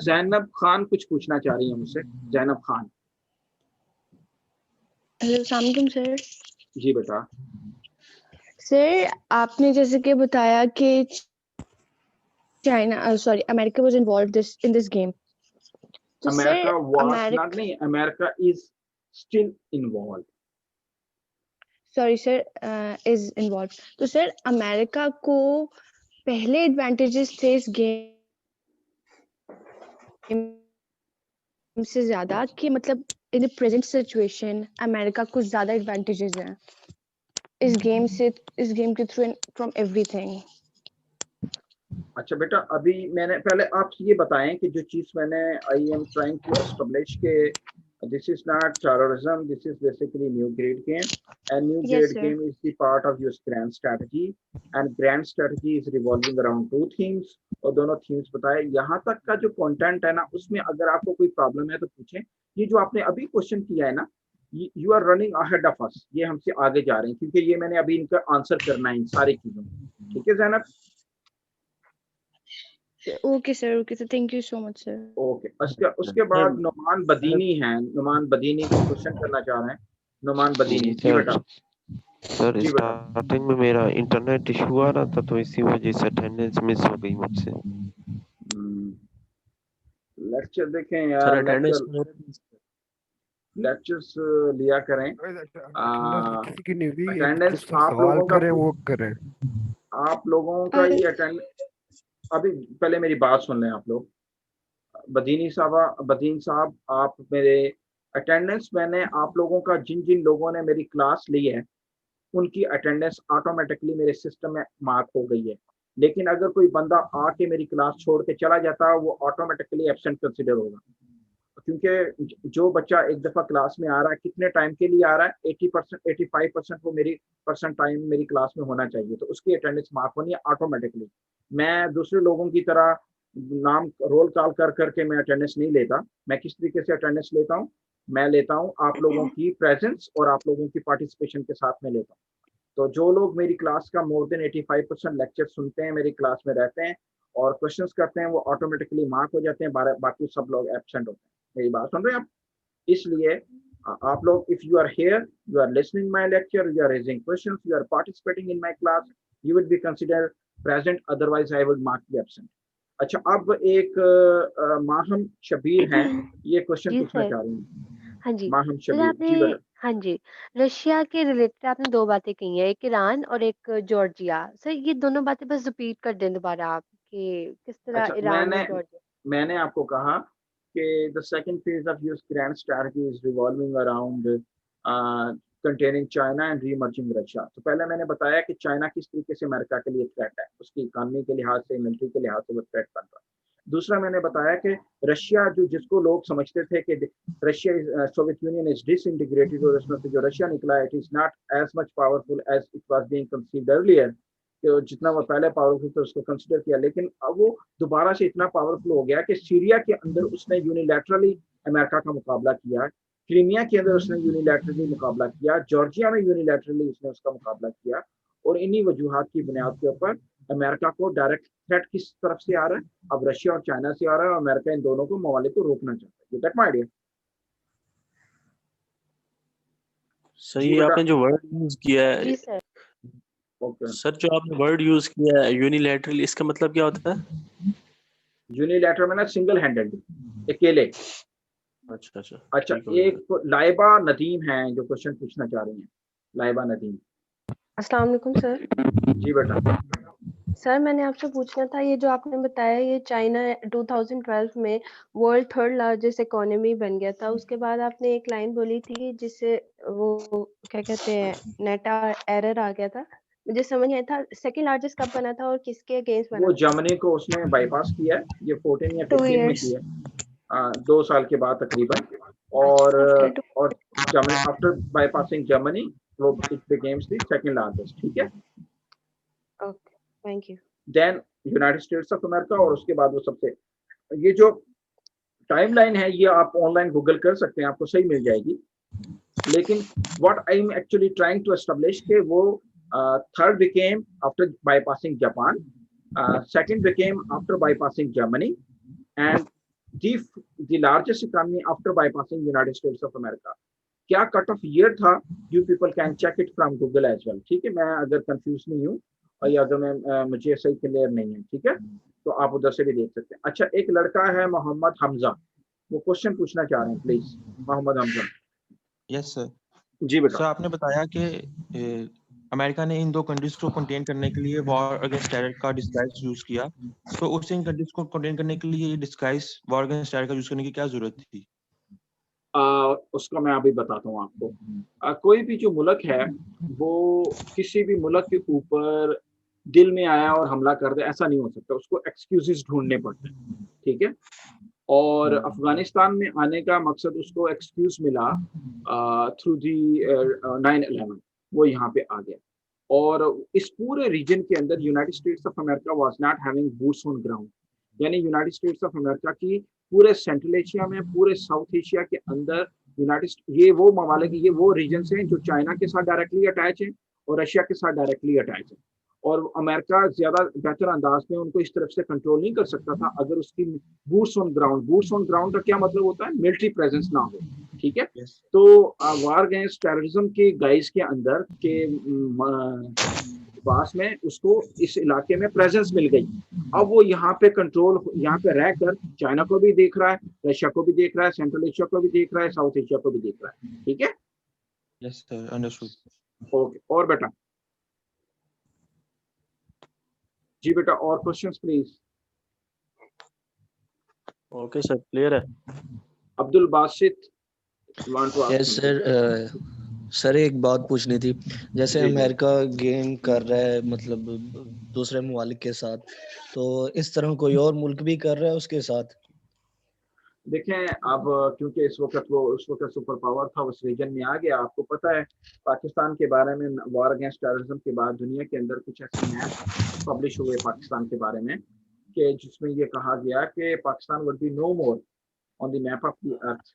जैनब खान कुछ पूछना चाह रही है मुझसे। जैनब खान। हेलो अस्सलाम वालेकुम सर। जी बेटा। सर आपने जैसे कि बताया कि China sorry America was involved in this game. तो अमेरिका वाज अमेरिका नॉट, नहीं, America is still involved. Sorry sir is involved. तो सर अमेरिका को पहले एडवांटेजेस थे इस गेम से ज्यादा, कि मतलब in the present situation America को ज्यादा एडवांटेजेस हैं इस गेम से, इस गेम के थ्रू फ्रॉम एवरीथिंग? अच्छा बेटा, अभी मैंने पहले आप ये बताएं कि जो चीज मैंने I am trying to establish के this is not terrorism, this is basically new great game, and new great game is the part of your grand strategy, and grand strategy is revolving around 2 themes, और दोनों themes बताए। यहाँ तक का जो content है ना, उसमें अगर आपको कोई प्रॉब्लम है तो पूछें। ये जो आपने अभी क्वेश्चन किया है ना, you are running ahead of us, ये हमसे आगे जा रहे हैं क्योंकि ये मैंने अभी इनका आंसर करना है इन सारी चीजों में। ठीक है Zainab? Okay, sir. Okay, sir. Thank you so much, sir. Okay, उसके बाद नुमान बदीनी हैं, नुमान बदीनी को क्वेश्चन करना चाह रहे हैं। नुमान बदीनी, जी बेटा। सर जी बेटा। स्टार्टिंग में मेरा इंटरनेट इशू आ रहा था तो इसी वजह से अटेंडेंस मिस हो गई मुझसे। लेक्चर देखें यार, लेक्चर्स लिया करें। किसी की नहीं हुई, अटेंडेंस कुछ आप सवाल लोगों का, करें वो करें। आप लोगों का ही अटेंड, अभी पहले मेरी बात सुन लें आप लोग। बदीन साहब, आप मेरे अटेंडेंस, मैंने आप लोगों का, जिन जिन लोगों ने मेरी क्लास ली है उनकी अटेंडेंस ऑटोमेटिकली मेरे सिस्टम में मार्क हो गई है। लेकिन अगर कोई बंदा आके मेरी क्लास छोड़ के चला जाता है वो ऑटोमेटिकली एब्सेंट कंसिडर होगा, क्योंकि जो बच्चा एक दफ़ा क्लास में आ रहा है, कितने टाइम के लिए आ रहा है, 80% 85% वो मेरी परसेंट टाइम मेरी क्लास में होना चाहिए, तो उसकी अटेंडेंस मार्क होनी है ऑटोमेटिकली। मैं दूसरे लोगों की तरह नाम रोल कॉल कर करके मैं अटेंडेंस नहीं लेता। मैं किस तरीके से अटेंडेंस लेता हूँ, मैं लेता हूँ आप लोगों की प्रेजेंस और आप लोगों की पार्टिसिपेशन के साथ में लेता हूँ। तो जो लोग मेरी क्लास का मोर देन 85% लेक्चर सुनते हैं, मेरी क्लास में रहते हैं और क्वेश्चंस करते हैं, वो ऑटोमेटिकली मार्क हो जाते हैं, बाकी सब लोग एब्सेंट होते हैं। मेरी बात सुन रहे हैं आप? इसलिए आप लोग, if you are here, you are listening my lecture, you are raising questions, you are participating in my class, you would be considered present, otherwise I would mark you absent. अच्छा, अब एक माहम शबीर हैं, ये क्वेश्चन जी पूछना sir. चाह रही हैं। हाँ जी माहम सर, शबीर, आपने, जी बेटा। हाँ जी, रशिया के रिलेटेड आपने दो बातें कही हैं, एक ईरान और एक जॉर्जिया। सर ये दोनों बातें बस रिपीट कर दें दोबारा आप, कि किस तरह अच्छा, ईरान और जॉर्जिया। मैंने आपको कहा कि the second phase of US grand strategy is revolving around containing China and re-emerging Russia. तो पहले मैंने बताया कि चाइना किस तरीके से अमेरिका के लिए थ्रेट है, उसकी इकानमी के लिहाज से, मिलिट्री के लिहाज से वो थ्रेट बन रहा है। दूसरा मैंने बताया कि रशिया, जो जिसको लोग समझते थे कि Russia Soviet Union is disintegrated, और उसमें से जो रशिया निकला है, it is not as much powerful as it was being conceived earlier, कि जितना वो पहले पावरफुल था उसको कंसिडर किया, लेकिन अब वो दोबारा से इतना पावरफुल हो गया कि सीरिया के अंदर उसने यूनिलैटरली अमेरिका का मुकाबला किया, क्रीमिया के अंदर उसने यूनिलैटरली मुकाबला किया, जॉर्जिया में यूनिलैटरली उसने उसका मुकाबला किया। और इन्हीं वजूहात की बुनियाद के ऊपर अमेरिका को डायरेक्ट थ्रेट किस तरफ से आ रहा है, अब रशिया और चाइना से आ रहा है, और अमेरिका इन दोनों को मवालिक को रोकना चाहता है। That my idea. सर ये आपने जो वर्ड यूज किया है, जी सर। ओके सर जो आपने वर्ड यूज किया है यूनिलैटरल, इसका मतलब क्या होता है? यूनिलैटरल मैंने सिंगल हैंडेड, अकेले। अच्छा, अच्छा, ठीक हो गया। एक लाइबा नदीम है जो क्वेश्चन पूछना चाह रही हैं। लाइबा नदीम, अस्सलाम वालेकुम सर। जी बेटा। सर मैंने आपसे पूछना था, ये जो आपने बताया ये चाइना 2012 में वर्ल्ड थर्ड लार्जेस्ट इकोनॉमी बन गया था, उसके बाद आपने एक लाइन बोली थी जिससे वो क्या कहते हैं, नेट एरर आ गया था, मुझे समझ नहीं आया था सेकंड लार्जेस्ट कब बना था और किसके अगेंस्ट बना वो था? जर्मनी को उसने बाईपास किया है, ये 14 या 2 15 में years किया है, 2 साल के बाद तकरीबन। और after Germany, after bypassing Germany, वो it becames the second largest. ठीक है, okay, thank you. Then United States of America, और उसके बाद वो सबसे, ये जो टाइमलाइन है ये आप ऑनलाइन गूगल कर सकते हैं, आपको सही मिल जाएगी। लेकिन what I am actually trying to establish के वो third became after bypassing Japan, second became after bypassing Germany, and the largest economy after bypassing United States of America. क्या कट ऑफ ईयर था? You people can check it from Google as well. ठीक है, मैं अगर confuse नहीं हूँ और या अगर मैं मुझे सही क्लियर नहीं है, ठीक है, तो आप उधर से भी देख सकते हैं। अच्छा, एक लड़का है मोहम्मद हमजा, वो क्वेश्चन पूछना चाह रहे हैं, please Mohammad Hamza. Yes sir. जी बेटा। सर आपने बताया कि अमेरिका ने इन दो कंट्रीज को कंटेन करने के लिए वॉर अगेंस्ट टेरर का डिस्गाइज यूज किया, तो उस इन कंट्रीज को कंटेन करने के लिए डिस्गाइज वॉर अगेंस्ट टेरर का यूज करने की क्या जरूरत थी? उसका मैं अभी बताता हूँ आपको। कोई भी जो मुल्क है वो किसी भी मुल्क के ऊपर दिल में आया और हमला कर दे, ऐसा नहीं हो सकता, उसको एक्सक्यूजेस ढूंढने पड़ते हैं। ठीक है, और अफगानिस्तान में आने का मकसद उसको एक्सक्यूज मिला थ्रू दी 9/11, वो यहाँ पे आ गया। और इस पूरे रीजन के अंदर United States of America was not having boots on ground, यानी यूनाइटेड स्टेट्स ऑफ अमेरिका की पूरे सेंट्रल एशिया में, पूरे साउथ एशिया के अंदर ये वो ममालिक, ये वो रीजन हैं जो चाइना के साथ डायरेक्टली अटैच है और रशिया के साथ डायरेक्टली अटैच है। और अमेरिका ज्यादा बेहतर अंदाज में उनको इस तरफ से कंट्रोल नहीं कर सकता था अगर उसकी बूट्स ऑन ग्राउंड का क्या मतलब होता है, मिलिट्री प्रेजेंस ना हो, ठीक है। Yes. तो वार अगेंस्ट टेररिज्म के गाइस के अंदर के पास में उसको इस इलाके में प्रेजेंस मिल गई। अब वो यहाँ पे कंट्रोल, यहाँ पे रहकर चाइना को भी देख रहा है, रशिया को भी देख रहा है, सेंट्रल एशिया को भी देख रहा है, साउथ एशिया को भी देख रहा है, ठीक है। Yes, sir. Understood. ओके, और बेटा जी, बेटा और questions please. Okay sir, clear है। Abdul Basit want to yes sir. Sir एक बात पूछनी थी, जैसे जी, जी। अमेरिका गेम कर रहा है मतलब दूसरे मुमालिक के साथ, तो इस तरह कोई और मुल्क भी कर रहा है उसके साथ? देखें, अब क्योंकि इस वक्त वो उस वक्त सुपर पावर था, उस रीजन में आ गया। आपको पता है पाकिस्तान के बारे में, वॉर अगेंस्ट टेररिज्म के बाद दुनिया के अंदर कुछ ऐसे मैप पब्लिश हुए पाकिस्तान के बारे में कि जिसमें ये कहा गया कि Pakistan would be no more on the map of the earth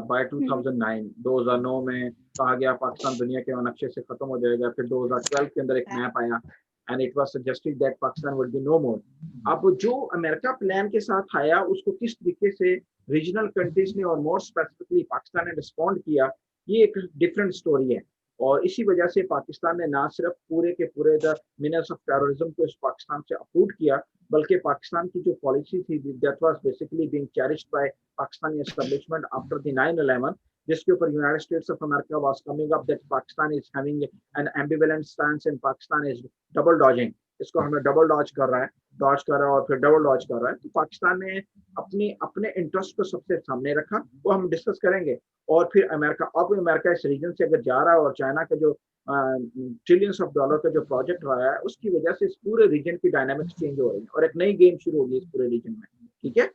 by 2009 में कहा गया पाकिस्तान दुनिया के नक्शे से खत्म हो जाएगा। फिर 2012 के अंदर एक मैप आया and it was suggested that Pakistan would be no more. अब जो अमेरिका प्लान के साथ आया उसको किस तरीके से रीजनल कंट्रीज ने और मोर स्पेसिफिकली पाकिस्तान ने रिस्पॉन्ड किया, ये एक डिफरेंट स्टोरी है। और इसी वजह से पाकिस्तान ने ना सिर्फ पूरे के पूरे द मीनर्स ऑफ टेररिज्म को इस पाकिस्तान से अप्रूव किया, बल्कि पाकिस्तान की जो पॉलिसी थी that was basically being cherished by Pakistani establishment after the 9/11, जिसके ऊपर United States of America was coming up that Pakistan is having an ambivalent stance and Pakistan is double dodging, इसको हमें डबल डॉज कर रहा है और फिर डबल डॉज कर रहा है। तो पाकिस्तान ने अपने इंटरेस्ट को सबसे सामने रखा, वो हम डिस्कस करेंगे। और फिर अमेरिका इस रीजन से अगर जा रहा है और चाइना का जो ट्रिलियंस ऑफ डॉलर का जो प्रोजेक्ट रहा है उसकी वजह से इस पूरे रीजन की डायनामिक्स चेंज हो रही है और एक नई गेम शुरू होगी इस पूरे रीजन में, ठीक है।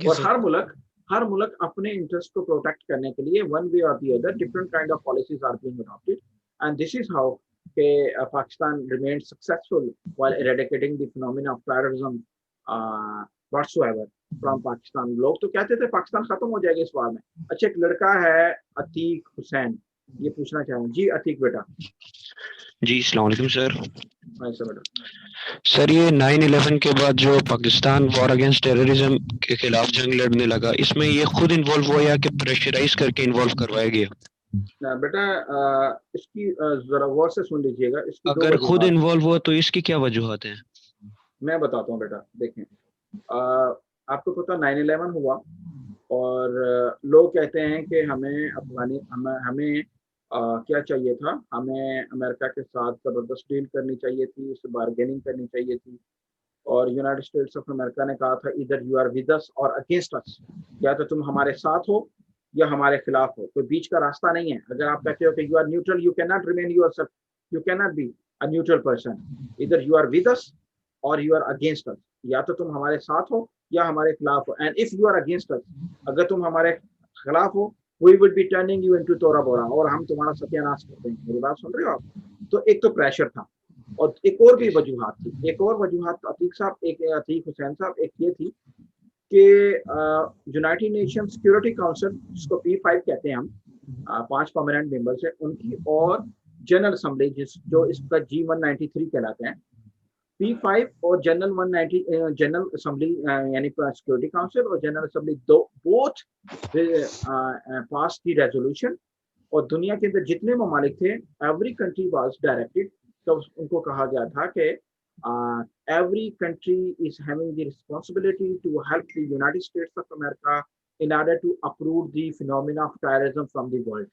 और हर मुल्क अपने इंटरेस्ट को प्रोटेक्ट करने के लिए वन वे और the other different kind of policies are being adopted and this is how Pakistan remained successful while eradicating the phenomena of terrorism whatsoever from Pakistan। लोग तो कहते थे पाकिस्तान खत्म हो जाएगा इस बार में। अच्छा, एक लड़का है अतीक हुसैन, ये पूछना चाहेंगे। जी अतीक बेटा। जी अस्सलाम वालेकुम सर। बेटा सर ये 9/11 के बाद जो पाकिस्तान वॉर अगेंस्ट टेररिज्म के खिलाफ जंग लड़ने लगा, इसमें ये खुद इन्वॉल्व हुआ या कि प्रेशराइज करके इन्वॉल्व करवाया गया? बेटा इसकी जरा गौर से सुन लीजिएगा। इसकी अगर खुद इन्वॉल्व हुआ तो इसकी क्या वजूहत है? मैं बताता हूँ बेटा। देखें, आपको पता 9/11 हुआ और लोग कहते हैं कि हमें क्या चाहिए था, हमें अमेरिका के साथ जबरदस्त डील करनी चाहिए थी, उससे बार्गेनिंग करनी चाहिए थी। और यूनाइटेड स्टेट्स ऑफ अमेरिका ने कहा था इधर यू आर विद अस और अगेंस्ट अस, या तो तुम हमारे साथ हो या हमारे खिलाफ हो, कोई बीच का रास्ता नहीं है। अगर आप कहते हो कि you are neutral, you can not remain yourself, you can not be a neutral person, इधर यू आर विद अस और यू आर अगेंस्ट अस, या तो तुम हमारे साथ हो या हमारे खिलाफ हो। And if you are against us, अगर तुम हमारे खिलाफ हो, we will be turning you into Tora Bora, और हम तुम्हारा सत्यानाश कर देंगे। मेरी बात सुन रहे हो आप? तो एक तो प्रेशर था और एक और भी वजूहात थी। एक और वजूहात अतीक हुसैन साहब, एक ये थी कि यूनाइटेड नेशन सिक्योरिटी काउंसिल, जिसको P5 कहते हैं हम, 5 परमानेंट मेंबर्स है उनकी, और जनरल असेंबली जो इसका G193 कहलाते हैं, P5 और जनरल असेंबली यानी सिक्योरिटी काउंसिल और जनरल असेंबली बोथ पास दी रेजोल्यूशन। और दुनिया के अंदर जितने ममालिक थे, एवरी कंट्री वाज डायरेक्टेड, तो उनको कहा गया था कि every country is having the responsibility to help the United States of America in order to uproot the phenomena of terrorism from the world।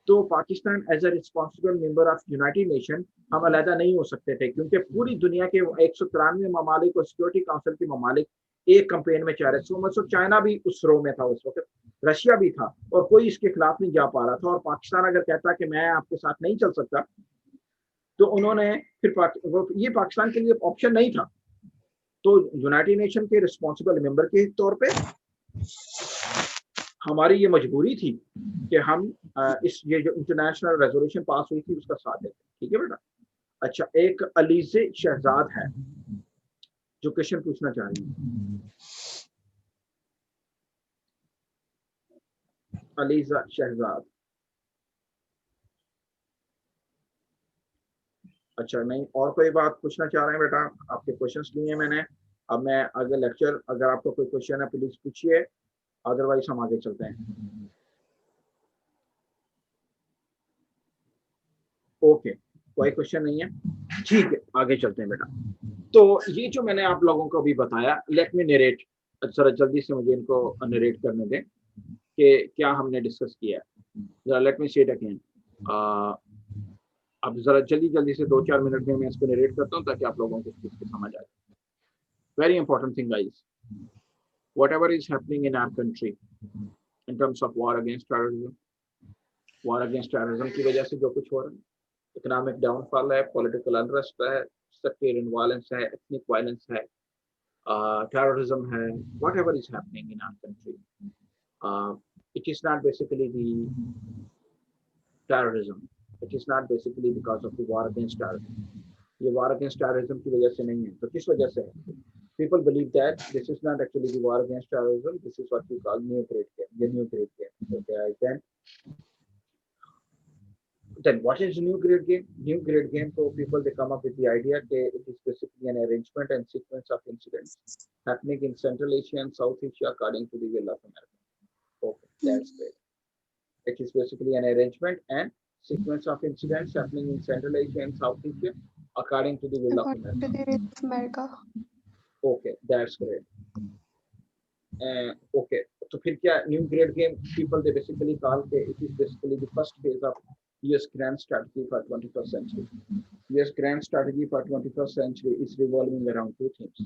तो Pakistan as a responsible member of United Nation हम अलहदा नहीं हो सकते थे, क्योंकि पूरी दुनिया के 193 ममालिक और सिक्योरिटी काउंसिल के ममालिक एक कैंपेन में चाह रहे थे। मतलब चाइना भी उस रो में था उस वक्त, रशिया भी था, और कोई इसके खिलाफ नहीं जा पा रहा था। और पाकिस्तान अगर कहता कि मैं आपके साथ नहीं चल सकता, तो उन्होंने फिर ये पाकिस्तान के लिए ऑप्शन नहीं था। तो यूनाइटेड नेशन के रिस्पॉन्सिबल मेंबर के तौर पे हमारी ये मजबूरी थी कि हम ये जो इंटरनेशनल रेजोल्यूशन पास हुई थी उसका साथ देते। ठीक है बेटा। अच्छा, एक अलीजे शहजाद है जो क्वेश्चन पूछना चाह रही है। अलीजा शहजाद। अच्छा, नहीं और कोई बात पूछना चाह रहे हैं बेटा? आपके क्वेश्चंस लिए मैंने। अब मैं आगे लेक्चर, अगर आपको कोई क्वेश्चन है प्लीज पूछिए, अदरवाइज हम आगे चलते हैं। ओके, कोई क्वेश्चन नहीं है, ठीक है, आगे चलते हैं बेटा। तो ये जो मैंने आप लोगों को अभी बताया, लेट मी नरेट, जरा जल्दी से मुझे इनको नरेट करने दें कि क्या हमने डिस्कस किया है। जरा late me say it again. अब जरा जल्दी से 2-4 मिनट में मैं इसको नरेट करता हूँ ताकि आप लोगों को इसकी समझ आ जाए। Very important thing guys, whatever is happening in our country in terms of war against terrorism की वजह से जो कुछ हो रहा है, इकोनॉमिक डाउनफॉल है, पॉलिटिकल अनरेस्ट है, सेक्टेरियन वायलेंस है, एथनिक वायलेंस है, terrorism है, whatever is happening in our country, it is not basically the terrorism, it is not basically because of the war against terrorism. ये war against terrorism की वजह से नहीं है, तो किस वजह से है? People believe that this is not actually the war against terrorism, this is what we call new grade game, the new grade game. Okay, then what is new grade game? New grade game, so people they come up with the idea that it is basically an arrangement and sequence of incidents happening in Central Asia and South Asia according to the will of America. Okay, that's great. It is basically an arrangement and sequence of incidents happening in Central Asia and South Asia according to the will of America. Okay, that's great. Okay, so फिर क्या new grade game people they basically call के it is basically the first phase of US grand strategy for 21st century. US grand strategy for 21st century is revolving around two themes.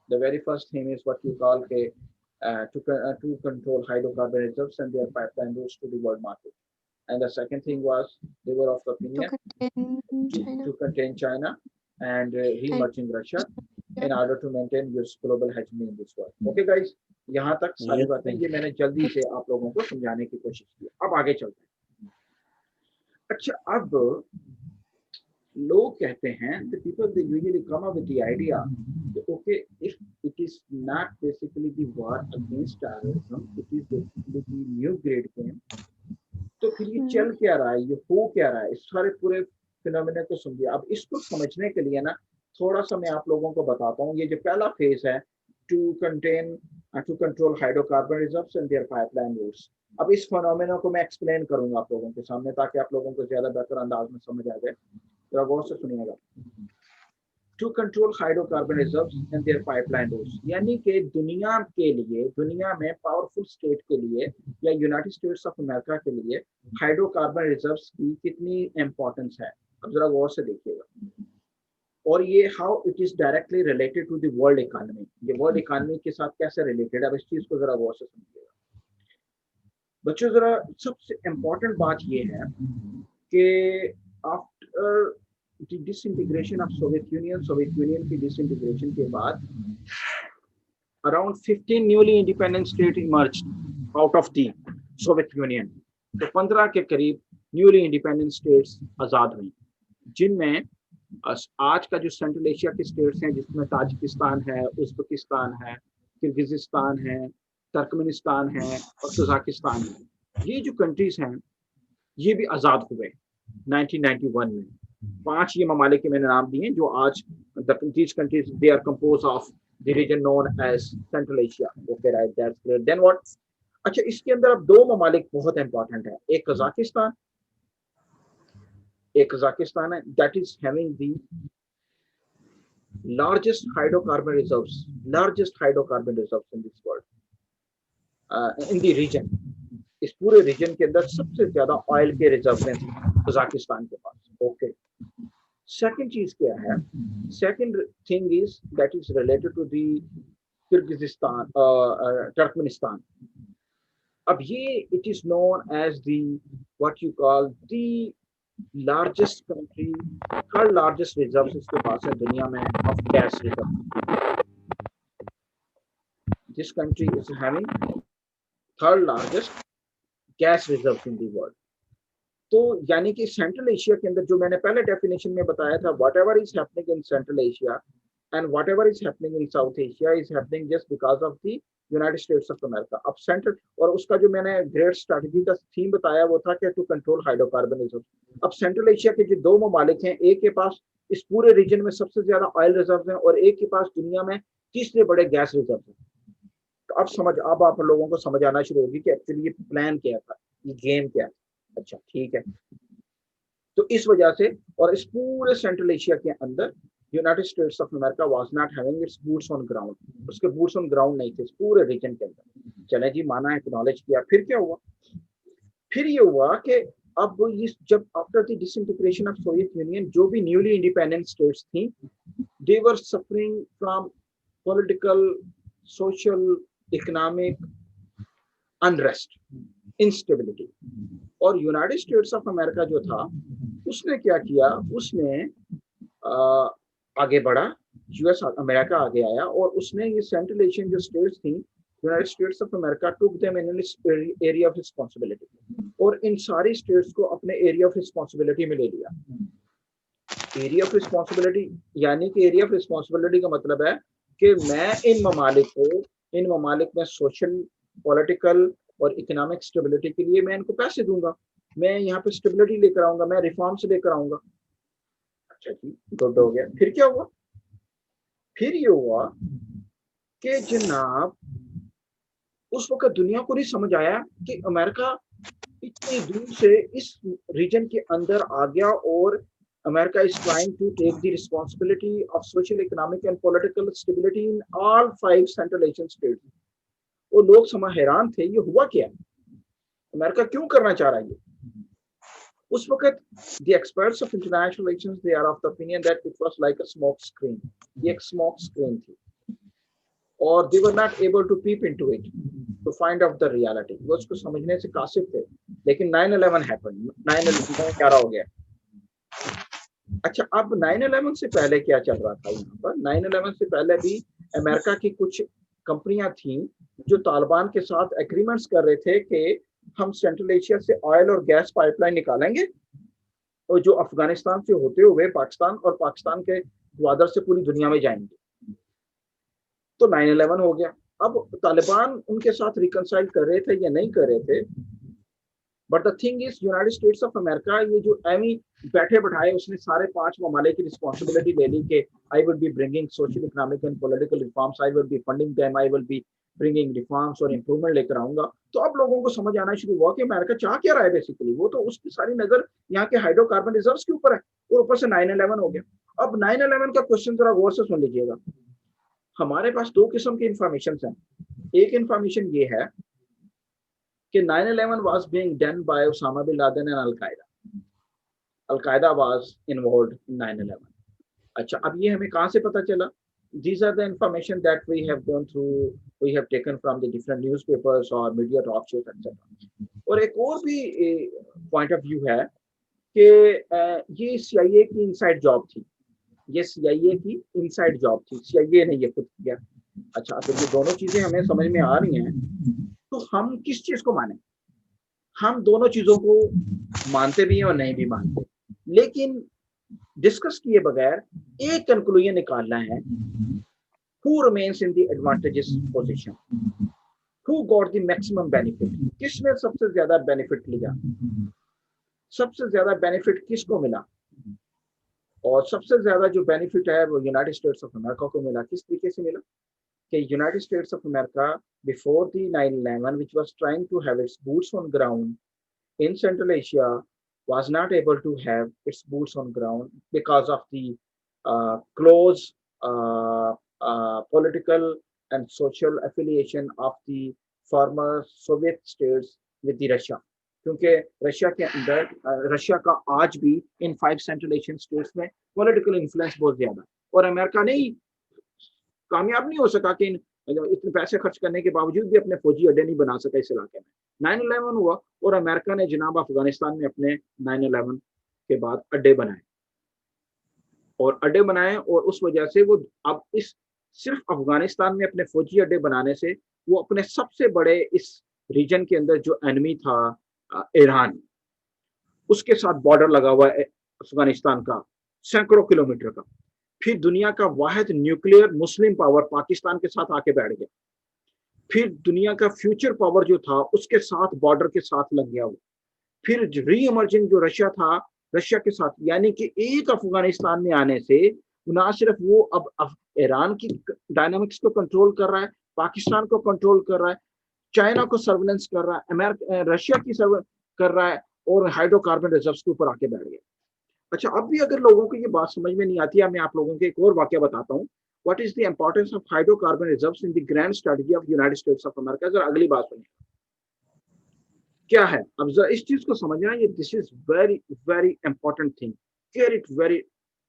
The very first theme is what you call के to control hydrocarbon reserves and their pipeline routes to the world market. And the second thing was they were of the opinion to contain China and re-emerging Russia in order to maintain US global hegemony in this world. Okay guys, यहाँ तक सारी बातें ये मैंने जल्दी से आप लोगों को समझाने की कोशिश की। अब आगे चलते हैं। अच्छा, अब लोग कहते हैं the people they usually come up with the idea that okay, if it is not basically the war against terrorism, it is basically the new grade game, तो फिर ये चल क्या रहा है, ये हो क्या रहा है, इस सारे पूरे फिनोमेना को समझिए। अब इसको समझने के लिए ना थोड़ा सा मैं आप लोगों को बताता हूँ। ये जो पहला फेज है to control hydrocarbon reserves and their pipeline routes, अब इस फिनोमेना को मैं एक्सप्लेन करूंगा आप लोगों के सामने ताकि आप लोगों को ज्यादा बेहतर अंदाज में समझ आ जाए। जरा गौर से सुनिएगा। To control hydrocarbon reserves and their pipeline routes, यानी कि दुनिया के लिए, दुनिया में पावरफुल स्टेट के लिए या यूनाइटेड स्टेट्स ऑफ अमेरिका के लिए हाइड्रोकार्बन रिजर्व्स की कितनी इंपॉर्टेंस है, अब जरा गौर से देखिएगा। और ये how it is directly related to the world economy, ये वर्ल्ड इकोनॉमी के साथ कैसे रिलेटेड है, अब इस चीज को जरा गौर से समझिएगा बच्चों। जरा सबसे इम्पोर्टेंट बात ये है कि after the disintegration of Soviet union की डिसइंटीग्रेशन के बाद around 15 newly independent state emerged out of the Soviet union. तो 15 के करीब न्यूली इंडिपेंडेंट स्टेट्स आजाद हुई, जिनमें आज का जो सेंट्रल एशिया के स्टेट्स हैं जिसमें ताजिकिस्तान है, उज्बेकिस्तान है, किर्गिजिस्तान है, तुर्कमेनिस्तान है और कजाकिस्तान है, ये जो कंट्रीज हैं ये भी आज़ाद हुए 1991 में। 5 ये ममालिक के मैंने नाम दिए जो आज these countries they are composed of the region known as Central Asia. Okay, right, that's clear. Then what? अच्छा, इसके अंदर अब 2 ममालिक बहुत इंपॉर्टेंट है, एक कजाकिस्तान है that is having the largest hydrocarbon reserves in this world, in the region. इस पूरे रीजन के अंदर सबसे ज्यादा ऑयल के रिजर्व हैं कजाकिस्तान के पास। ओके, सेकंड चीज क्या है, second thing is that is related to the Kyrgyzstan, Turkmenistan. अब ये it is known as the what you call the largest country, third largest reserve इसके पास है दुनिया में of gas reserve. This country is having third largest gas reserve in the world. तो यानी कि सेंट्रल एशिया के अंदर जो मैंने पहले डेफिनेशन में बताया था, whatever is happening in central Asia and whatever is happening in South Asia is happening just because of the United States of America. अब सेंट्रल, और उसका जो मैंने ग्रेट स्ट्रैटेजी का थीम बताया वो था कि टू कंट्रोल हाइड्रोकार्बनिज्म। अब सेंट्रल एशिया के जो दो ममालिक हैं, एक के पास इस पूरे रीजन में सबसे ज्यादा ऑयल रिजर्व हैं और एक के पास दुनिया में तीसरे बड़े गैस रिजर्व हैं। तो अब आप लोगों को समझ आना शुरू होगी कि एक्चुअली ये प्लान क्या था, ये गेम क्या है। अच्छा ठीक है, तो इस वजह से और इस पूरे सेंट्रल एशिया के अंदर United States of America was not having its boots on ground, उसके बूट्स ऑन ग्राउंड नहीं थे इस पूरे रीजन के अंदर। चले जी, माना, एक्नॉलेज किया। फिर क्या हुआ? फिर ये हुआ कि अब ये जब after the disintegration of Soviet Union, जो भी न्यूली इंडिपेंडेंट स्टेट्स थी, they were suffering from political, social, economic unrest, instability. और यूनाइटेड स्टेट्स ऑफ अमेरिका जो था, उसने क्या किया, उसने आगे बढ़ा, यूएस अमेरिका आगे आया और उसने ये सेंट्रल एशियन जो स्टेट्स थी, United States of America took them in area of responsibility, और इन सारी स्टेट्स को अपने एरिया ऑफ रिस्पांसिबिलिटी में ले लिया। एरिया ऑफ रिस्पांसिबिलिटी यानी कि एरिया ऑफ रिस्पांसिबिलिटी का मतलब है कि मैं इन ममालिक में सोशल, पॉलिटिकल और इकोनॉमिक स्टेबिलिटी के लिए मैं इनको पैसे दूंगा, मैं यहाँ पे स्टेबिलिटी लेकर आऊंगा, मैं रिफॉर्म्स लेकर आऊंगा। अच्छा जी, गुड हो गया। फिर क्या हुआ? फिर ये हुआ कि जनाब उस वक्त दुनिया को नहीं समझ आया कि अमेरिका इतनी दूर से इस रीजन के अंदर आ गया और America is trying to take the responsibility of social, economic and political stability in all 5 central Asian states. वो लोग समा हैरान थे, ये हुआ क्या, अमेरिका क्यों करना चाह रहा है ये। उस वक्त the experts of international relations, they are of the opinion that it was like a smoke screen, ये एक smoke screen थी और they were not able to peep into it to find out the reality, वो उसको समझने से कासिर थे। लेकिन 9/11 happened, 9/11 क्या हो गया। अच्छा, अब 9/11 से पहले क्या चल रहा था यहाँ पर? 9/11 से पहले भी अमेरिका की कुछ कंपनियां थी जो तालिबान के साथ एग्रीमेंट्स कर रहे थे कि हम सेंट्रल एशिया से ऑयल और गैस पाइपलाइन निकालेंगे और जो अफगानिस्तान से होते हुए पाकिस्तान और पाकिस्तान के ग्वादर से पूरी दुनिया में जाएंगे। तो 9/11 हो गया। अब तालिबान उनके साथ रिकंसाइल कर रहे थे या नहीं कर रहे थे, but the thing is United States of America ये जो एमी बैठे बैठाए उसने सारे 5 ममालिक की रिस्पॉन्सिबिलिटी ले ली कि I will be bringing social, economic and political reforms, I will be funding them, I will be bringing reforms और इंप्रूवमेंट लेकर आऊंगा। तो अब लोगों को समझ आना शुरू हुआ कि अमेरिका चाह क्या रहा है बेसिकली। वो तो उसकी सारी नजर यहाँ के हाइड्रोकार्बन रिजर्व्स के ऊपर है और ऊपर से 9/11 हो गया। अब 9/11 का क्वेश्चन जरा गौर से सुन लीजिएगा। हमारे पास 2 किस्म की इंफॉर्मेशन है। एक इंफॉर्मेशन ये है कि 9/11 was being done by Osama bin Laden and Al-Qaeda. Al-Qaeda was involved in 9/11. अच्छा, अब ये हमें कहाँ से पता चला? These are the information that we have gone through, we have taken from the different newspapers or media talk shows, etc. और एक और भी पॉइंट ऑफ व्यू है कि ये CIA की इनसाइड जॉब थी, ये CIA की इनसाइड जॉब थी, CIA ने ये खुद किया। अच्छा, तो ये दोनों चीजें हमें समझ में आ रही हैं, तो हम किस चीज को माने? हम दोनों चीजों को मानते भी हैं और नहीं भी मानते, लेकिन डिस्कस किए बगैर एक कंक्लूजन निकालना है, who remains in the advantageous position, who got the maximum benefit, किसने सबसे ज्यादा बेनिफिट लिया, सबसे ज्यादा बेनिफिट किसको मिला, और सबसे ज्यादा जो बेनिफिट है वो यूनाइटेड स्टेट्स ऑफ अमेरिका को मिला। किस तरीके से मिला कि United States of America before the 9/11 which was trying to have its boots on ground in Central Asia was not able to have its boots on ground because of the close political and social affiliation of the former Soviet states with the Russia, क्योंकि Russia के अंदर Russia का आज भी इन 5 central Asian states में political influence बहुत ज्यादा, और अमेरिका नहीं कामयाब नहीं हो सका कि इतने पैसे खर्च करने के बावजूद भी अपने फौजी अड्डे नहीं बना सका इस इलाके में। 9/11 हुआ और अमेरिका ने जनाब अफगानिस्तान में अपने 9/11 के बाद अड्डे बनाए और उस वजह से वो अब इस सिर्फ अफगानिस्तान में अपने फौजी अड्डे बनाने से वो अपने सबसे बड़े इस रीजन के अंदर जो एनिमी था ईरान, उसके साथ बॉर्डर लगा हुआ है अफगानिस्तान का सैकड़ों किलोमीटर का, फिर दुनिया का वाहिद न्यूक्लियर मुस्लिम पावर पाकिस्तान के साथ आके बैठ गया। फिर दुनिया का फ्यूचर पावर जो था उसके साथ बॉर्डर के साथ लग गया वो। फिर री इमर्जिंग जो रशिया था, रशिया के साथ, यानी कि एक अफगानिस्तान में आने से ना सिर्फ वो अब ईरान की डायनामिक्स को कंट्रोल कर रहा है, पाकिस्तान को कंट्रोल कर रहा है, चाइना को सर्वेलेंस कर रहा है, अमेरिका रशिया की सर्वे कर रहा है, और हाइड्रोकार्बन रिजर्व्स के ऊपर आके बैठ गया। अच्छा, अब भी अगर लोगों को ये बात समझ में नहीं आती है, मैं आप लोगों को एक और वाक्य बताता हूँ। What is the importance of hydrocarbon reserves in the grand strategy of United States of America. जरा अगली बात सुनिए क्या है। अब जरा इस चीज को समझना, ये this is very very important thing, care it very,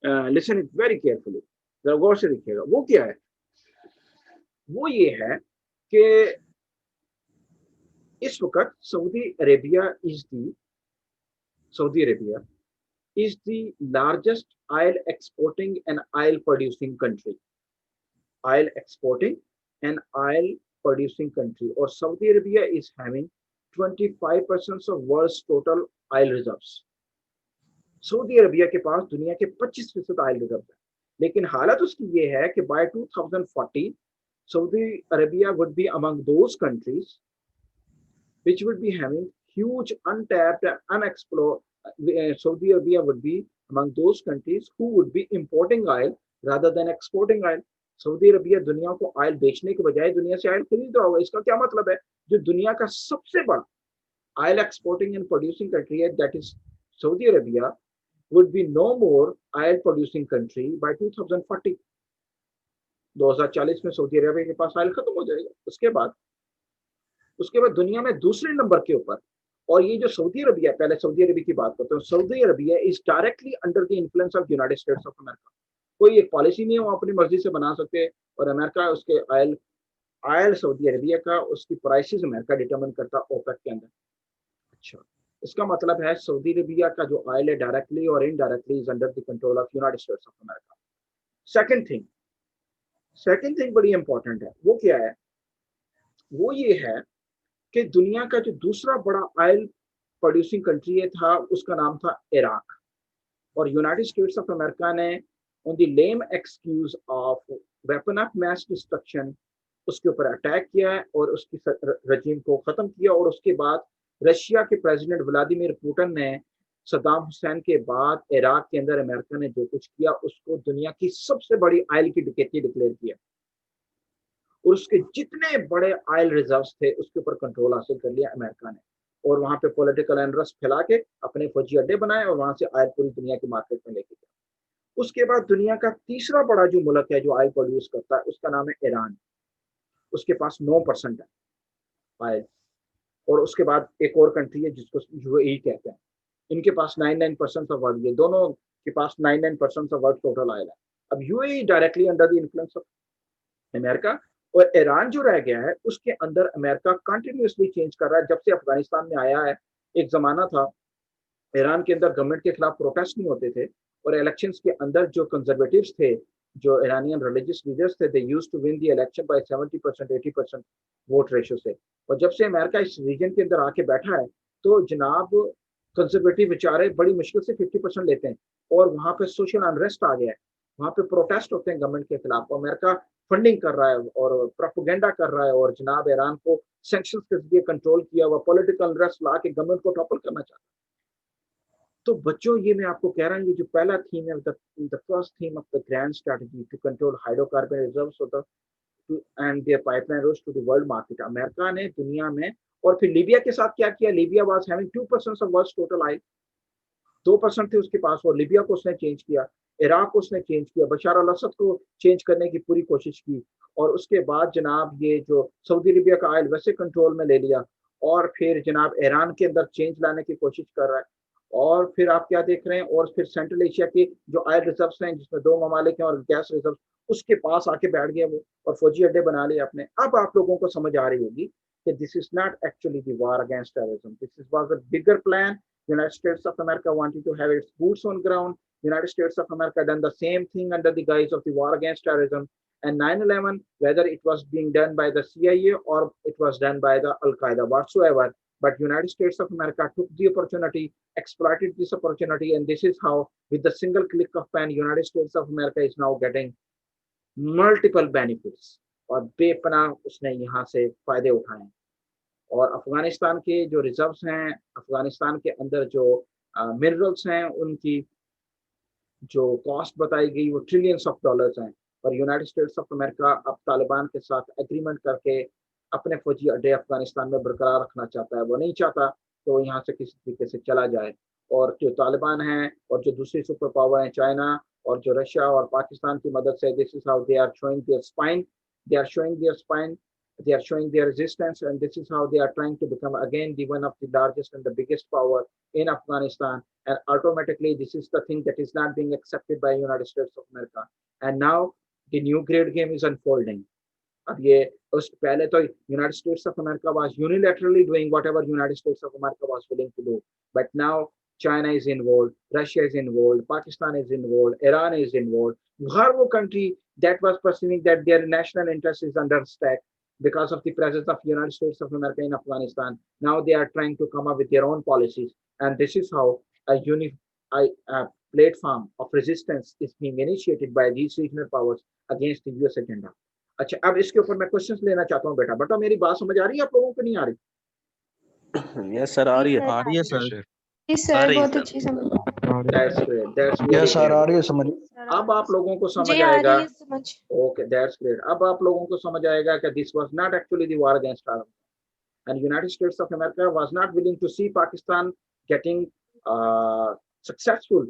listen it very carefully, जरा गौर से देखिएगा। वो क्या है? वो ये है कि इस वक्त Saudi Arabia is the largest oil exporting and oil producing country. Oil exporting and oil producing country. Or Saudi Arabia is having 25% of world's total oil reserves. Saudi Arabia के पास दुनिया के 25% ऑयल रिजर्व है, लेकिन हालत उसकी ये है कि by 2040 Saudi Arabia would be among those countries which would be having huge untapped, unexplored. Saudi Arabia would be among those countries who would be importing oil rather than exporting oil. Saudi Arabia दुनिया को oil बेचने के बजाय दुनिया से oil खरीद रहा होगा। इसका क्या मतलब है? जो दुनिया का सबसे बड़ा oil exporting and producing country है, that is Saudi Arabia, would be no more oil producing country by 2040. 2040 में सऊदी अरबिया के पास ऑयल खत्म हो जाएगा। उसके बाद दुनिया में दूसरे नंबर के ऊपर, और ये जो सऊदी अरबिया, पहले सऊदी अरबिया की बात करते हैं, Saudi Arabia is directly under the influence of United States of America. कोई एक पॉलिसी नहीं है वो अपनी मर्जी से बना सकते, और अमेरिका उसके ऑयल सऊदी अरबिया का, उसकी प्राइसेस अमेरिका डिटरमिन करता ओपेक के अंदर। अच्छा, इसका मतलब है सऊदी अरबिया का जो ऑयल है डायरेक्टली और indirectly is under the control of United States of America. Second thing बड़ी इंपॉर्टेंट है। वो क्या है? वो ये है कि दुनिया का जो दूसरा बड़ा ऑयल प्रोड्यूसिंग कंट्री है था, उसका नाम था इराक, और यूनाइटेड स्टेट्स ऑफ अमेरिका ने on the lame excuse of weapon of mass destruction उसके ऊपर अटैक किया है और उसकी रजीम को खत्म किया। और उसके बाद रशिया के प्रेसिडेंट व्लादिमीर पुतिन ने सद्दाम हुसैन के बाद इराक के अंदर अमेरिका ने जो कुछ किया उसको दुनिया की सबसे बड़ी ऑयल की डकैती डिक्लेयर किया, और उसके जितने बड़े ऑयल रिजर्व्स थे उसके ऊपर कंट्रोल हासिल कर लिया अमेरिका ने, और वहां पे पॉलिटिकल अनरेस्ट फैला के अपने फौजी अड्डे बनाए और वहां से ऑयल पूरी दुनिया की मार्केट में लेके गया। उसके बाद दुनिया का तीसरा बड़ा जो मुल्क है जो ऑयल प्रोड्यूस करता है, उसका नाम है ईरान। उसके पास 9% है ऑयल, और उसके बाद एक और कंट्री है जिसको यूएई कहते हैं, इनके पास 99% ऑफ वर्ल्ड, ये दोनों के पास 99% ऑफ वर्ल्ड टोटल ऑयल है। अब UAE directly under the influence of America, और ईरान जो रह गया है उसके अंदर अमेरिका कंटिन्यूसली चेंज कर रहा है। जब से अफगानिस्तान में आया है, एक जमाना था ईरान के अंदर गवर्नमेंट के खिलाफ प्रोटेस्ट नहीं होते थे, और इलेक्शंस के अंदर जो कंजर्वेटिव्स थे, जो ईरानियन रिलीजियस लीडर्स थे, they used to win the election by 70% 80% vote ratio से। और जब से अमेरिका इस रीजन के अंदर आके बैठा है तो जनाब कंजर्वेटिव बेचारे बड़ी मुश्किल से 50% लेते हैं, और वहां पे सोशल अनरेस्ट आ गया है, वहां पे प्रोटेस्ट होते हैं गवर्नमेंट के खिलाफ। अमेरिका फंडिंग कर रहा है और प्रोपेगेंडा कर रहा है, और जनाब ईरान को सैंक्शंस के जरिए कंट्रोल किया हुआ पॉलिटिकल अनरेस्ट ला के गवर्नमेंट को टॉपल करना चाहता है। तो बच्चों, ये मैं आपको कह रहा हूँ, ये जो पहला थीम है, the first theme of the grand strategy to control hydrocarbon reserves and their pipeline roads to the world market. America ने दुनिया में, और फिर लीबिया के साथ क्या किया? Libya was having 2% of world's total oil, 2% थे उसके पास, और लीबिया को उसने चेंज किया, इराक को उसने चेंज किया, बशार अल असद को चेंज करने की पूरी कोशिश की, और उसके बाद जनाब ये जो सऊदी अरबिया का ऑयल वैसे कंट्रोल में ले लिया, और फिर जनाब ईरान के अंदर चेंज लाने की कोशिश कर रहा है। और फिर आप क्या देख रहे हैं? और फिर सेंट्रल एशिया के जो ऑयल रिजर्व्स हैं, जिसमें 2 ममालिक हैं और गैस रिजर्व, उसके पास आके बैठ गया वो, और फौजी अड्डे बना लिए अपने। अब आप लोगों को समझ आ रही होगी कि this is not actually the war against terrorism, this was a bigger plan. United States of America wanted to have its boots on ground. United States of America done the same thing under the guise of the war against terrorism. And 9/11, whether it was being done by the CIA or it was done by the Al-Qaeda whatsoever, but United States of America took the opportunity, exploited this opportunity, and this is how, with the single click of pen, United States of America is now getting multiple benefits. और बेपनाह उसने यहाँ से फायदे उठाए। और अफगानिस्तान के जो reserves हैं, अफगानिस्तान के अंदर जो मिनरल्स हैं, उनकी जो कॉस्ट बताई गई वो ट्रिलियंस ऑफ डॉलर्स हैं। और यूनाइटेड स्टेट्स ऑफ अमेरिका अब तालिबान के साथ एग्रीमेंट करके अपने फौजी अड्डे अफगानिस्तान में बरकरार रखना चाहता है। वो नहीं चाहता कि वो यहाँ से किसी तरीके से चला जाए। और जो तालिबान है और जो दूसरी सुपर पावर हैं, चाइना और जो रशिया और पाकिस्तान की मदद से, this is how they are showing their spine, they are showing their spine, they are showing their resistance, and this is how they are trying to become again the one of the largest and the biggest power in Afghanistan. And automatically this is the thing that is not being accepted by United States of America. And now the new grade game is unfolding. अब ये उस पहले तो United States of America was unilaterally doing whatever United States of America was willing to do, but now China is involved, Russia is involved, Pakistan is involved, Iran is involved. हर वो country that was perceiving that their national interest is under attack because of the presence of United States of America in Afghanistan, now they are trying to come up with their own policies. And this is how a platform of resistance is being initiated by these regional powers against the US agenda. अच्छा, अब इसके ऊपर मैं questions लेना चाहता हूँ। बेटा मेरी बात समझ आ रही है आप लोगों को, नहीं आ रही? यस सर, आ रही है। आ रही है सर। सर बहुत अच्छी समझ। That's great, that's really yes sir, great. आ रही है समझ। अब आप लोगों को समझ जी आ आएगा। रही है समझ। Okay, that's great. अब आप लोगों को समझ आएगा कि this was not actually the war against terror, and United States of America was not willing to see Pakistan getting successful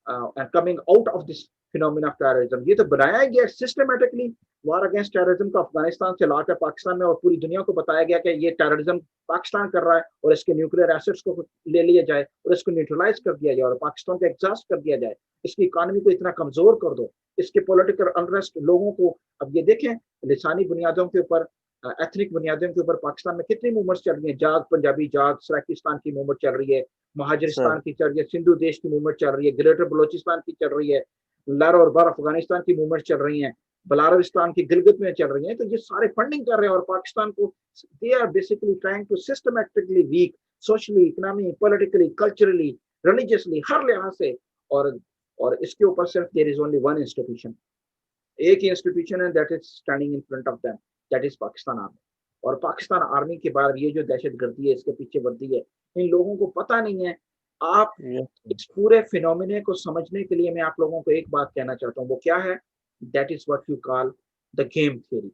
and coming out of this phenomenon of terrorism. ये तो बनाया गया systematically war against terrorism को अफगानिस्तान से लाकर पाकिस्तान में और पूरी दुनिया को बताया गया कि ये टेररिज्म पाकिस्तान कर रहा है और इसके न्यूक्लियर एसेट्स को ले लिया जाए और इसको न्यूट्रलाइज कर दिया जाए और पाकिस्तान को एग्जॉस्ट कर दिया जाए, इसकी इकोनॉमी को इतना कमजोर कर दो, इसके पॉलिटिकल अनरेस्ट लोगों को। अब ये देखें, लिसानी बुनियादों के ऊपर, एथनिक बुनियादों के ऊपर पाकिस्तान में कितनी मूवमेंट्स चल रही है। जाग पंजाबी जाग, सराकिस्तान की मूवमेंट चल रही है, महाजरिस्तान की चल रही है, सिंधु देश की मूवमेंट चल रही है, ग्रेटर बलोचिस्तान की चल रही है, लर और बर अफगानिस्तान की मूवमेंट चल रही है, बलारिस्तान की गिलगित में चल रही है। तो ये सारे फंडिंग कर रहे हैं और पाकिस्तान को they are basically trying to systematically weak socially, economy, politically, culturally, religiously, हर लिहाज से। और इसके ऊपर सिर्फ there is only one institution, एक ही इंस्टीट्यूशन है that is standing in front of them, that is Pakistan army. और पाकिस्तान आर्मी के बाद ये जो दहशतगर्दी है, इसके पीछे वर्दी है, इन लोगों को पता नहीं है। आप इस पूरे फिनोमिने को समझने के लिए मैं आप लोगों को एक बात कहना चाहता हूँ, वो क्या है? That is what you call the game theory.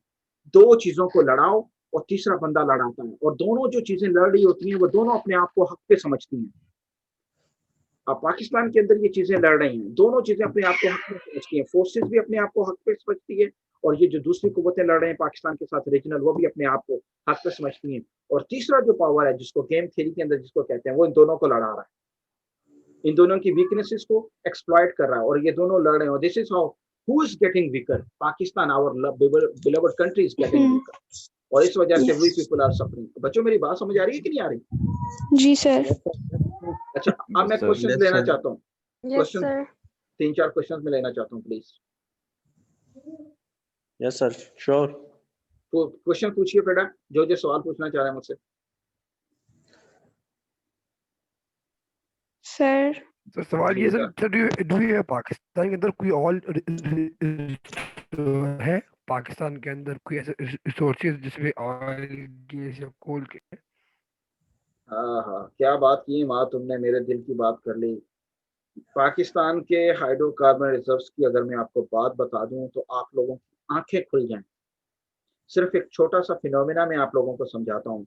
दो चीजों को लड़ाओ और तीसरा बंदा लड़ाता है, और दोनों जो चीजें लड़ रही होती हैं वो दोनों अपने आप को हक पे समझती हैं। अब पाकिस्तान के अंदर ये चीजें लड़ रही हैं, दोनों चीजें अपने आप को हक पे समझती हैं। फोर्सेस भी अपने आप को हक पे समझती है, और ये जो दूसरी कुव्वतें लड़ रहे हैं पाकिस्तान के साथ रीजनल, वो भी अपने आप को हक पे समझती हैं। और तीसरा जो पावर है, जिसको गेम थ्योरी के अंदर जिसको कहते हैं, वो इन दोनों को लड़ा रहा है, इन दोनों की वीकनेसेस को एक्सप्लॉइट कर रहा है, और ये दोनों लड़ रहे हैं। This is how who is getting weaker? Pakistan, our beloved country is getting weaker, और इस वजह से वी पीपल आर सफरिंग। बच्चों मेरी बात समझ आ रही है कि नहीं आ रही? जी सर। अच्छा, अब मैं क्वेश्चन लेना चाहता हूँ, यस सर। 3-4 क्वेश्चन में लेना चाहता हूँ प्लीज। Yes sir, sure. तो क्वेश्चन पूछिए बेटा, जो सवाल पूछना चाह रहे हैं मुझसे। सर तो सवाल ये सर, डू यू पाकिस्तान के अंदर कोई और है? पाकिस्तान के अंदर कोई ऐसे रिसोर्सेज जिसमें ऑयल, गैस या कोल के? हाँ, क्या बात की माँ, तुमने मेरे दिल की बात कर ली। पाकिस्तान के हाइड्रोकार्बन रिजर्व्स की अगर मैं आपको बात बता दूं तो आप लोगों की आंखें खुल जाएं। सिर्फ एक छोटा सा फिनोमिना मैं आप लोगों को समझाता हूँ।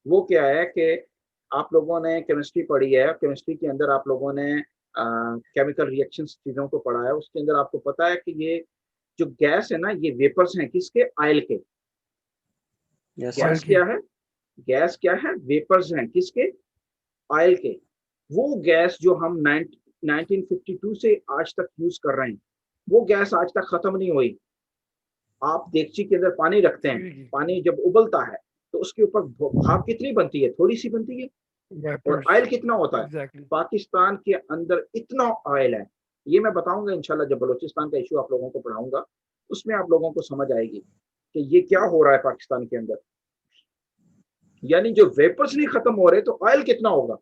वो क्या है कि आप लोगों ने केमिस्ट्री पढ़ी है, केमिस्ट्री के अंदर आप लोगों ने केमिकल रिएक्शंस चीज़ों को पढ़ा है। उसके अंदर आपको पता है कि ये जो गैस है ना, ये वेपर्स हैं किसके? ऑयल के। गैस क्या है? गैस क्या है? वेपर्स हैं किसके? ऑयल के। वो गैस जो हम 1952 से आज तक यूज कर रहे हैं, वो गैस आज तक खत्म नहीं हुई। आप देगची के अंदर पानी रखते हैं, पानी जब उबलता है तो उसके ऊपर भाप कितनी बनती है? थोड़ी सी बनती है। और ऑयल कितना होता है? पाकिस्तान के अंदर इतना ऑयल है, ये मैं बताऊंगा इंशाल्लाह जब बलोचिस्तान का इशू आप लोगों को पढ़ाऊंगा, उसमें आप लोगों को समझ आएगी कि ये क्या हो रहा है पाकिस्तान के अंदर। यानी जो वेपर्स नहीं खत्म हो रहे तो ऑयल कितना होगा?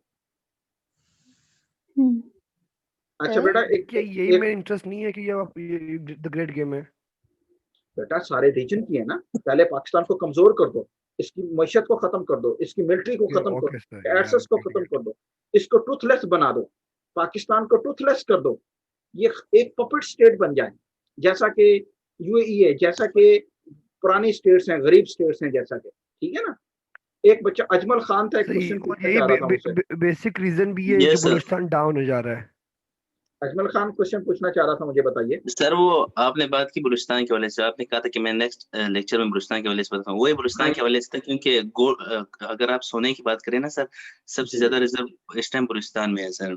अच्छा बेटा, यही मेरा इंटरेस्ट नहीं है कि ये द ग्रेट गेम है। बेटा सारे रीजन की है ना, पहले पाकिस्तान को कमजोर कर दो, इसकी मैशत को खत्म कर दो, इसकी मिलिट्री को खत्म कर Okay, दो, sir. Yeah, एसेस को getting खत्म it. कर दो, इसको टूथलेस बना दो, पाकिस्तान को टूथलेस कर दो, ये एक पपेट स्टेट बन जाए, जैसा कि यूएई है, जैसा कि पुरानी स्टेट्स हैं, गरीब स्टेट्स हैं, जैसा कि, ठीक है ना। एक बच्चा अजमल खान था, एक सही, क्वेश्चन और पूछना यही चाह रहा था मुझसे, बेसिक रीजन भी है कि यस सर। बलूचिस्तान डाउन हो जा रहा है। अजमल खान क्वेश्चन पूछना चाह रहा था, मुझे बताइए। सर वो आपने बात की बलूचिस्तान के हवाले से, आपने कहा था कि मैं नेक्स्ट लेक्चर में बलूचिस्तान के हवाले से बताऊँ, वही बलूचिस्तान के हवाले से था, क्योंकि अगर आप सोने की बात करें ना सर, सबसे ज्यादा रिजर्व इस टाइम बलूचिस्तान में है सर।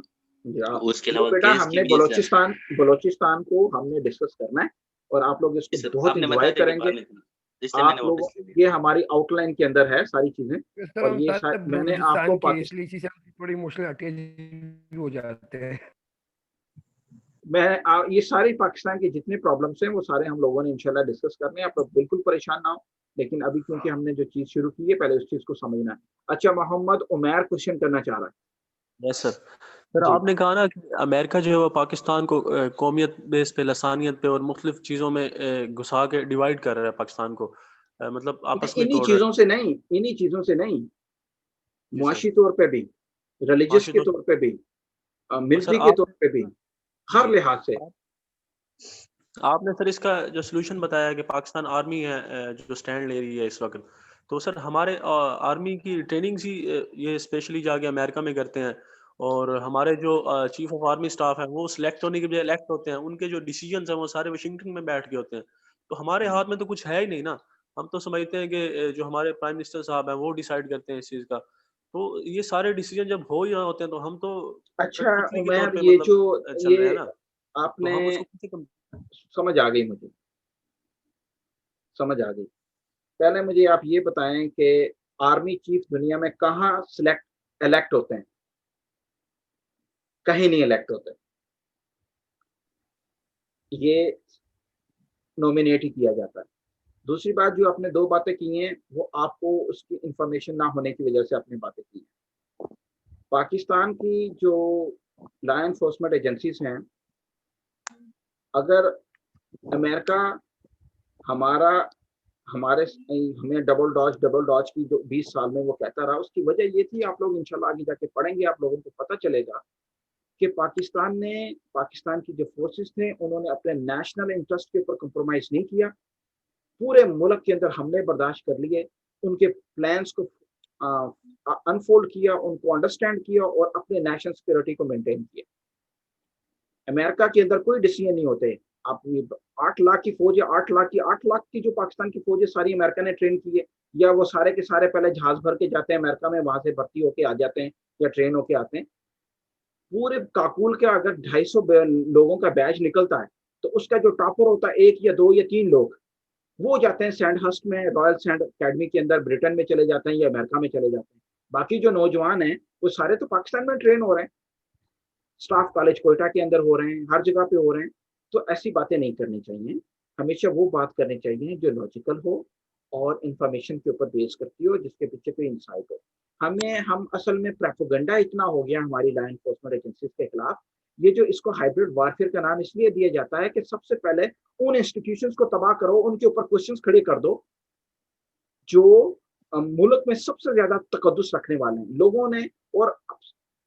उसके वो अलावा बेटा गैस की हमने भी है सर। बलोचिस्तान को हमने डिस्कस करना है और आप लोग इसको सर बहुत आपने एंजॉय बताया था कि करेंगे। बाद में करना, इसलिए मैंने आप लोग, वापस ले लिया। ये हमारी आउटलाइन के अंदर है सारी चीजें, सर और हम ये सारे मैंने आपको बलूचिस्तान के, पाकिस्तान, इसलिए इसी से हम थोड़ी इमोशनल अटैच हो जाते हैं। ये सारी पाकिस्तान के जितने प्रॉब्लम्स हैं वो सारे हम लोगों ने इंशाल्लाह डिस्कस करने हैं। आप लोग बिल्कुल परेशान ना हो, लेकिन अभी क्योंकि हमने जो चीज शुरू की है पहले उस चीज को समझना है। अच्छा, मोहम्मद उमैर क्वेश्चन करना चाह रहा है। Yes sir. सर जी। आपने कहा ना कि अमेरिका जो है वो पाकिस्तान को कौमियत बेस पे, लसानियत पे और मुख्तलिफ चीज़ों में घुसा के डिवाइड कर रहा है पाकिस्तान को, मतलब आपस में इन्हीं तोड़ रहा चीजों से नहीं, इन्हीं चीजों से नहीं, है। मुआशी तौर पे भी, रिलीजियस माशी के तो तौर पे भी, सर मिलिट्री के तौर पे भी, हर जी लिहाज से। आपने सर इसका जो सोल्यूशन बताया कि पाकिस्तान आर्मी है जो स्टैंड ले रही है इस वक्त, तो सर हमारे आर्मी की ट्रेनिंग्स ही ये स्पेशली जाके अमेरिका में करते हैं, और हमारे जो चीफ ऑफ आर्मी स्टाफ है वो सिलेक्ट होने के बजाय इलेक्ट होते हैं, उनके जो डिसीजंस हैं वो सारे वाशिंगटन में बैठ के होते हैं। तो हमारे हाथ में तो कुछ है ही नहीं ना, हम तो समझते हैं कि जो हमारे प्राइम मिनिस्टर साहब हैं वो डिसाइड करते हैं इस चीज़ का। तो ये सारे डिसीजन जब हो ही रहे होते हैं तो हम तो अच्छा कठपुतली के तौर उमैर, पे ये जो मतलब चल रहे ये हैं ना, तो आपने हम उसको किसी कम। समझ आ गई, मुझे समझ आ गई। पहले मुझे आप ये बताएं कि आर्मी चीफ दुनिया में कहाँ इलेक्ट होते हैं? कहीं नहीं इलेक्ट होते, ये नॉमिनेट ही किया जाता है। दूसरी बात, जो आपने दो बातें की हैं वो आपको उसकी इंफॉर्मेशन ना होने की वजह से आपने बातें की हैं। पाकिस्तान की जो लॉ एनफोर्समेंट एजेंसीज हैं, अगर अमेरिका हमें डबल डॉज की जो 20 साल में वो कहता रहा, उसकी वजह ये थी, आप लोग इंशाल्लाह आगे जाके पढ़ेंगे, आप लोगों को पता चलेगा कि पाकिस्तान की जो फोर्सेस थे उन्होंने अपने नेशनल इंटरेस्ट के ऊपर कंप्रोमाइज नहीं किया, पूरे मुल्क के अंदर हमले बर्दाश्त कर लिए, उनके प्लान्स को अनफोल्ड किया, उनको अंडरस्टैंड किया और अपने नेशनल सिक्योरिटी को मेंटेन किया। अमेरिका के अंदर कोई डिसीजन नहीं होते। आप 8 लाख की फौज है, 8 लाख की जो पाकिस्तान की फौज है सारी अमेरिका ने ट्रेन की है, या वो सारे के सारे पहले जहाज भर के जाते हैं अमेरिका में, वहां से भर्ती होके आ जाते हैं या ट्रेन होके आते हैं। पूरे काकुल के अगर 250 लोगों का बैच निकलता है तो उसका जो टॉपर होता है 1 या 2 या 3 लोग, वो जाते हैं सैंडहर्स्ट में, रॉयल सैंड अकेडमी के अंदर ब्रिटेन में चले जाते हैं या अमेरिका में चले जाते हैं। बाकी जो नौजवान हैं वो सारे तो पाकिस्तान में ट्रेन हो रहे हैं, स्टाफ कॉलेज कोयटा के अंदर हो रहे हैं, हर जगह पे हो रहे हैं। तो ऐसी बातें नहीं करनी चाहिए, हमेशा वो बात करनी चाहिए जो लॉजिकल हो और इंफॉर्मेशन के ऊपर बेस करती हो, जिसके पीछे कोई इंसाइट हो। हम असल में प्रोपेगेंडा इतना हो गया हमारी लॉ एनफोर्समेंट एजेंसीज के खिलाफ, ये जो इसको हाइब्रिड वारफेयर का नाम इसलिए दिया जाता है कि सबसे पहले उन इंस्टीट्यूशंस को तबाह करो, उनके ऊपर क्वेश्चंस खड़े कर दो जो मुल्क में सबसे ज्यादा तकद्दुस रखने वाले हैं लोगों ने। और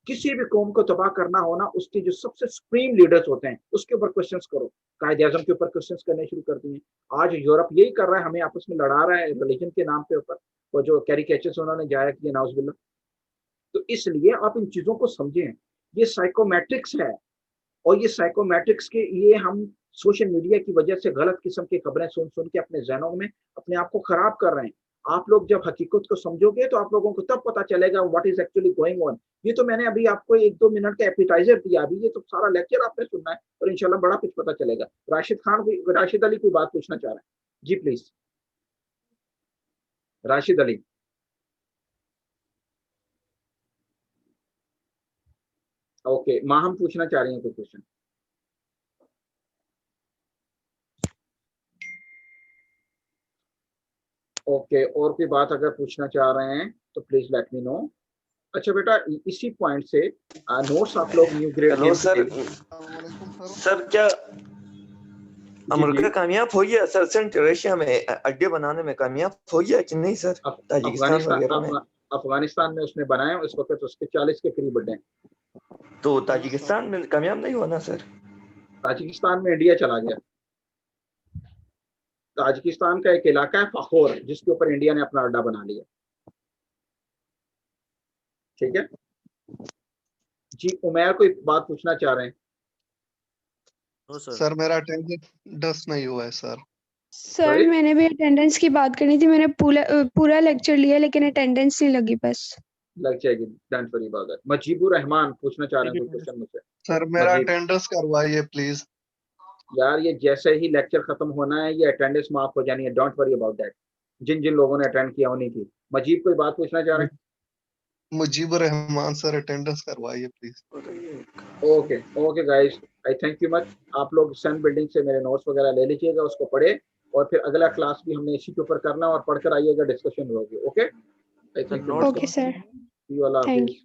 किसी भी कौम को तबाह करना हो ना, उसके जो सबसे सुप्रीम लीडर्स होते हैं उसके ऊपर क्वेश्चंस करो। कायदे आजम के ऊपर क्वेश्चंस करने शुरू कर दिए। आज यूरोप यही कर रहा है, हमें आपस में लड़ा रहा है रिलीजन के नाम पे ऊपर, वो जो कैरिकेचर्स उन्होंने जाया किए नाउजुबिल्लाह। तो इसलिए आप इन चीजों को समझें, ये साइकोमेट्रिक्स है, और ये साइकोमेट्रिक्स के ये हम सोशल मीडिया की वजह से गलत किस्म की खबरें सुन सुन के अपने जहनों में अपने आप को खराब कर रहे हैं। आप लोग जब हकीकत को समझोगे तो आप लोगों को तब पता चलेगा what is actually going on. ये तो मैंने अभी आपको 1-2 मिनट का एपिटाइजर दिया, अभी ये तो सारा लेक्चर आपने सुनना है और इंशाल्लाह बड़ा कुछ पता चलेगा। राशिद अली कोई बात पूछना चाह रहे हैं? जी प्लीज, राशिद अली। ओके, माहम पूछना चाह रही हैं कोई क्वेश्चन? ओके, और कोई बात अगर पूछना चाह रहे हैं तो प्लीज लेट मी नो। अच्छा बेटा, इसी पॉइंट से नोट्स आप लोग new grade hello sir, sir क्या अमेरिका कामयाब हो गया सर सेंट्रल एशिया में अड्डे बनाने में कामयाब हो गया कि नहीं सर? ताजिकिस्तान वगैरह में अफगानिस्तान में उसने बनाए इस वक्त उसके 40 के करीब अड्डे हैं। तो ताजिकिस्तान में कामयाब नहीं हुआ ना सर? ताजिकिस्तान में इंडिया चला गया। ताजिकिस्तान का एक इलाका है फखोर जिसके ऊपर इंडिया ने अपना अड्डा बना लिया। ठीक है जी, उमैर कोई बात पूछना चाह रहे हैं? सर मेरा अटेंडेंस नहीं हुआ है सर। सर मैंने भी अटेंडेंस की बात करनी थी, मैंने पूरा लेक्चर लिया लेकिन अटेंडेंस नहीं लगी बस। लग जाएगी, don't worry about that. Mujibur Rahman पूछना चाह रहे हैं कोई क्वेश्चन मुझसे? सर मेरा अटेंडेंस करवाइए प्लीज। यार ये जैसे ही लेक्चर खत्म होना है ये अटेंडेंस माफ हो जानी है, डोंट वरी अबाउट दैट। जिन जिन लोगों ने अटेंड किया उन्हीं की। मजीब कोई बात पूछना चाह रहे हैं? मुजीबुर रहमान सर अटेंडेंस करवाइए please. Okay okay guys, I thank you much. आप लोग सन बिल्डिंग से मेरे नोट्स वगैरह ले लीजिएगा, उसको पढ़े और फिर अगला क्लास भी हमने इसी के ऊपर करना और पढ़कर आइएगा, डिस्कशन होगी। Okay, I thank you. Okay sir, see you, अल्लाह हाफिज़।